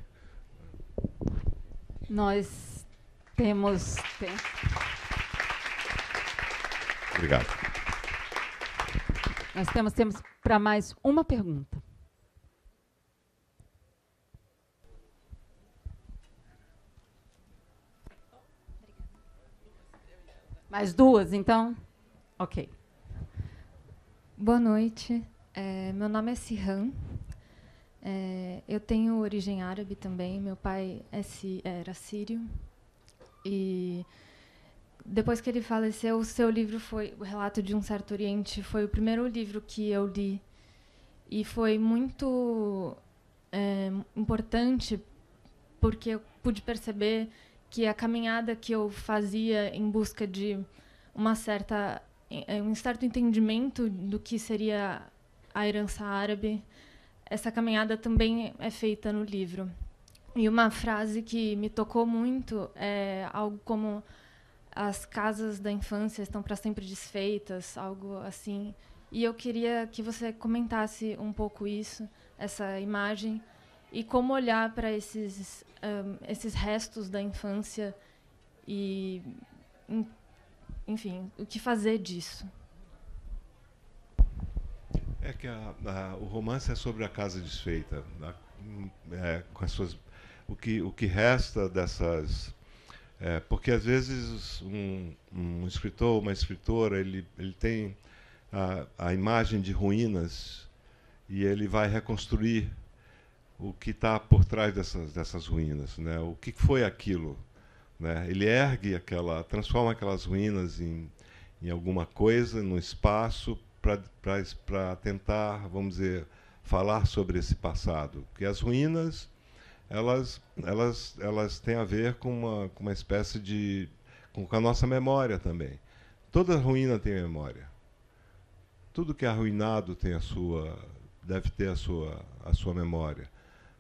Nós temos tempo. Obrigado. Nós temos para mais uma pergunta. Mais duas, então? Ok. Boa noite. Meu nome é Sihan. Eu tenho origem árabe também. Meu pai era sírio. E depois que ele faleceu, o seu livro foi O Relato de um Certo Oriente. Foi o primeiro livro que eu li. E foi muito importante, porque eu pude perceber que a caminhada que eu fazia em busca de um certo entendimento do que seria a herança árabe, essa caminhada também é feita no livro. E uma frase que me tocou muito é algo como: as casas da infância estão para sempre desfeitas, algo assim. E eu queria que você comentasse um pouco isso, essa imagem, e como olhar para esses restos da infância e, enfim, o que fazer disso. É que o romance é sobre a casa desfeita, com as suas, o que resta dessas... porque, às vezes, um escritor, uma escritora, ele tem a imagem de ruínas e ele vai reconstruir o que está por trás dessas ruínas, né? O que foi aquilo, né? Ele transforma aquelas ruínas em alguma coisa, no espaço, para tentar, vamos dizer, falar sobre esse passado. Porque as ruínas, elas têm a ver com uma espécie de... com a nossa memória também. Toda ruína tem memória. Tudo que é arruinado deve ter a sua memória,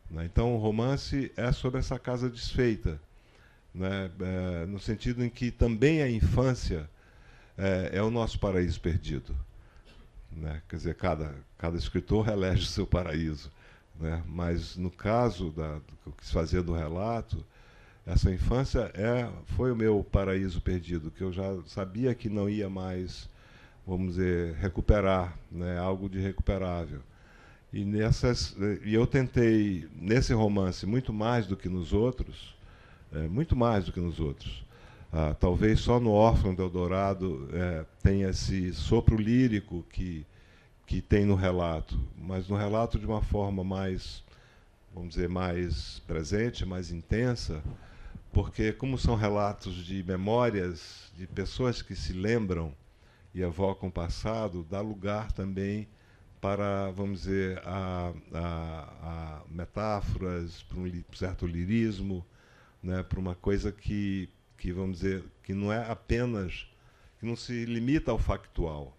né? Então, o romance é sobre essa casa desfeita, né? No sentido em que também a infância é o nosso paraíso perdido, né? Quer dizer, cada escritor elege o seu paraíso, né? Mas, no caso do que eu quis fazer do relato, essa infância foi o meu paraíso perdido, que eu já sabia que não ia mais, vamos dizer, recuperar, né? Algo de recuperável. E eu tentei, nesse romance, muito mais do que nos outros, talvez só no Órfão do Eldorado tenha esse sopro lírico que tem no relato, mas no relato de uma forma mais, vamos dizer, mais presente, mais intensa, porque, como são relatos de memórias, de pessoas que se lembram e evocam o passado, dá lugar também para, vamos dizer, a metáforas, para um certo lirismo, né, para uma coisa que, vamos dizer, que não é apenas, que não se limita ao factual,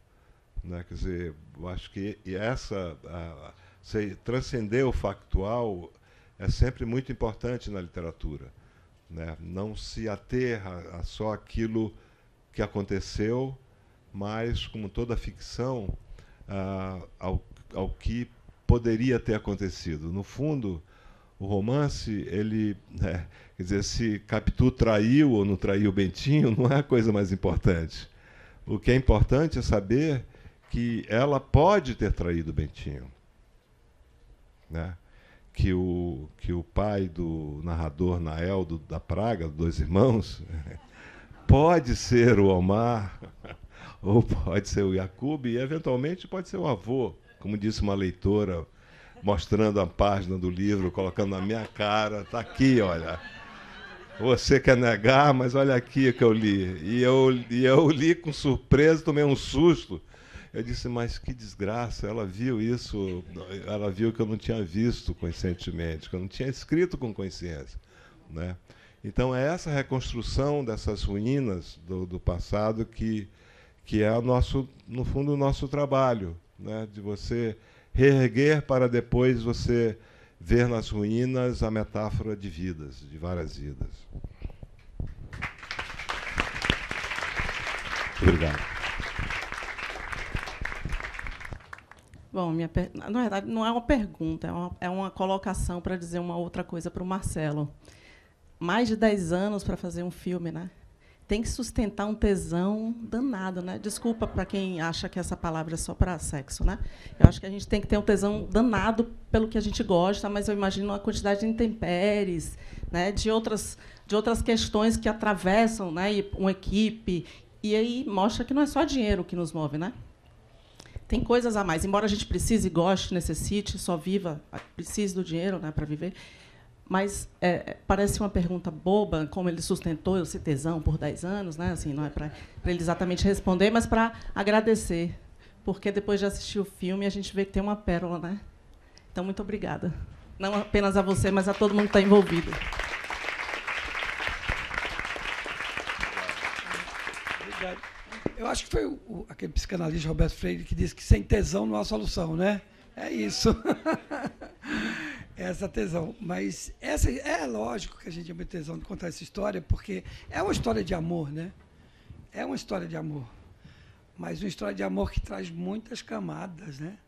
né? Quer dizer, eu acho que transcender o factual é sempre muito importante na literatura, né? Não se ater a só aquilo que aconteceu, mas, como toda ficção, ao que poderia ter acontecido. No fundo, o romance, quer dizer, se Capitu traiu ou não traiu Bentinho, não é a coisa mais importante. O que é importante é saber que ela pode ter traído Bentinho, né? Que o pai do narrador Nael da Praga, dois irmãos, pode ser o Omar, ou pode ser o Jacob, e eventualmente pode ser o avô, como disse uma leitora, mostrando a página do livro, colocando na minha cara, está aqui, olha. Você quer negar, mas olha aqui o que eu li. E eu li com surpresa, tomei um susto. Eu disse, mas que desgraça, ela viu isso, ela viu que eu não tinha visto conscientemente, que eu não tinha escrito com consciência, né? Então, é essa reconstrução dessas ruínas do passado que é no fundo, o nosso trabalho, né? De você reerguer para depois você ver nas ruínas a metáfora de vidas, de várias vidas. Obrigado. Bom, na verdade, não é uma pergunta, é uma colocação para dizer uma outra coisa para o Marcelo. Mais de 10 anos para fazer um filme, né? Tem que sustentar um tesão danado, né? Desculpa para quem acha que essa palavra é só para sexo, né? Eu acho que a gente tem que ter um tesão danado pelo que a gente gosta, mas eu imagino a quantidade de intempéries, né? De outras questões que atravessam, né? Uma equipe, e aí mostra que não é só dinheiro que nos move, né? tem coisas a mais. Embora a gente precise, goste, necessite, só viva, precise do dinheiro, né, para viver. Mas parece uma pergunta boba, como ele sustentou eu ser tesão por 10 anos, né? Assim, não é para ele exatamente responder, mas para agradecer. Porque depois de assistir o filme, a gente vê que tem uma pérola, né? Então, muito obrigada. Não apenas a você, mas a todo mundo que está envolvido. Obrigado. Eu acho que foi aquele psicanalista Roberto Freire que disse que sem tesão não há solução, né? É isso. Essa tesão. Mas é lógico que a gente tem tesão de contar essa história, porque é uma história de amor, né? É uma história de amor. Mas uma história de amor que traz muitas camadas, né?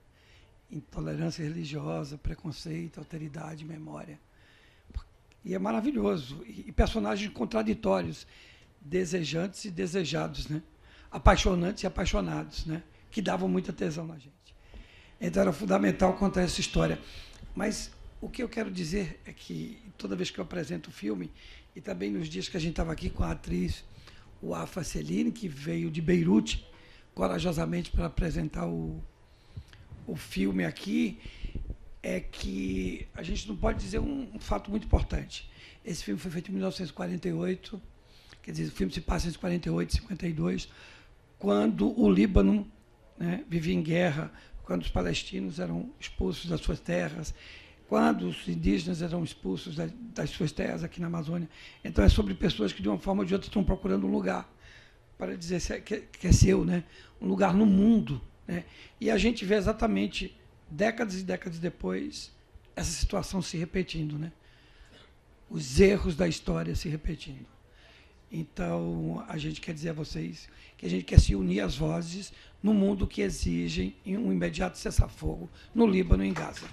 Intolerância religiosa, preconceito, alteridade, memória. E é maravilhoso. E personagens contraditórios, desejantes e desejados, né? Apaixonantes e apaixonados, né? Que davam muita tesão na gente. Então era fundamental contar essa história. Mas o que eu quero dizer é que toda vez que eu apresento o filme, e também nos dias que a gente estava aqui com a atriz Wafa Celine, que veio de Beirute corajosamente para apresentar o filme aqui, é que a gente não pode dizer um fato muito importante. Esse filme foi feito em 1948, quer dizer, o filme se passa entre 48 e 52, quando o Líbano, né, vivia em guerra, quando os palestinos eram expulsos das suas terras, quando os indígenas eram expulsos das suas terras aqui na Amazônia. Então, é sobre pessoas que, de uma forma ou de outra, estão procurando um lugar para dizer que é seu, né? Um lugar no mundo, né? E a gente vê exatamente, décadas e décadas depois, essa situação se repetindo, né? Os erros da história se repetindo. Então, a gente quer dizer a vocês que a gente quer se unir às vozes no mundo que exigem um imediato cessar-fogo no Líbano e em Gaza.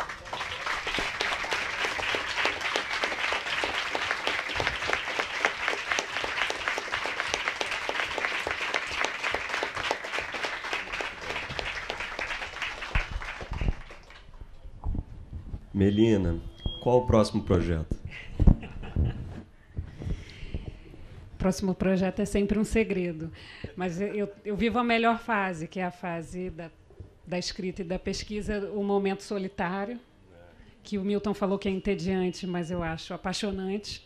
Melina, qual o próximo projeto? O próximo projeto é sempre um segredo, mas eu vivo a melhor fase, que é a fase da escrita e da pesquisa, o momento solitário, que o Milton falou que é entediante, mas eu acho apaixonante.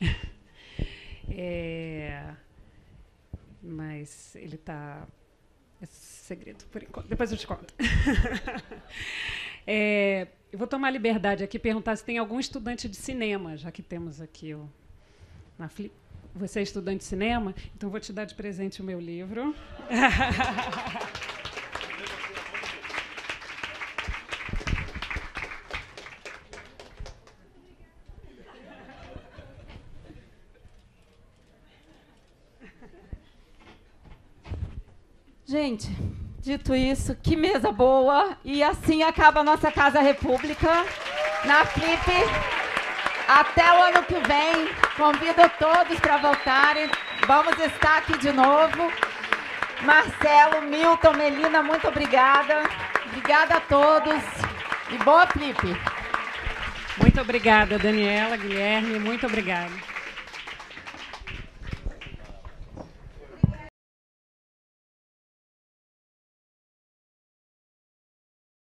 Mas ele está... É segredo, por enquanto. Depois eu te conto. Eu vou tomar liberdade aqui e perguntar se tem algum estudante de cinema, já que temos aqui na Flip. Você é estudante de cinema? Então, vou te dar de presente o meu livro. Gente, dito isso, que mesa boa. E assim acaba a nossa Casa República na Flip. Até o ano que vem. Convido todos para voltarem. Vamos estar aqui de novo. Marcelo, Milton, Melina, muito obrigada. Obrigada a todos. E boa Flip. Muito obrigada, Daniela, Guilherme. Muito obrigada.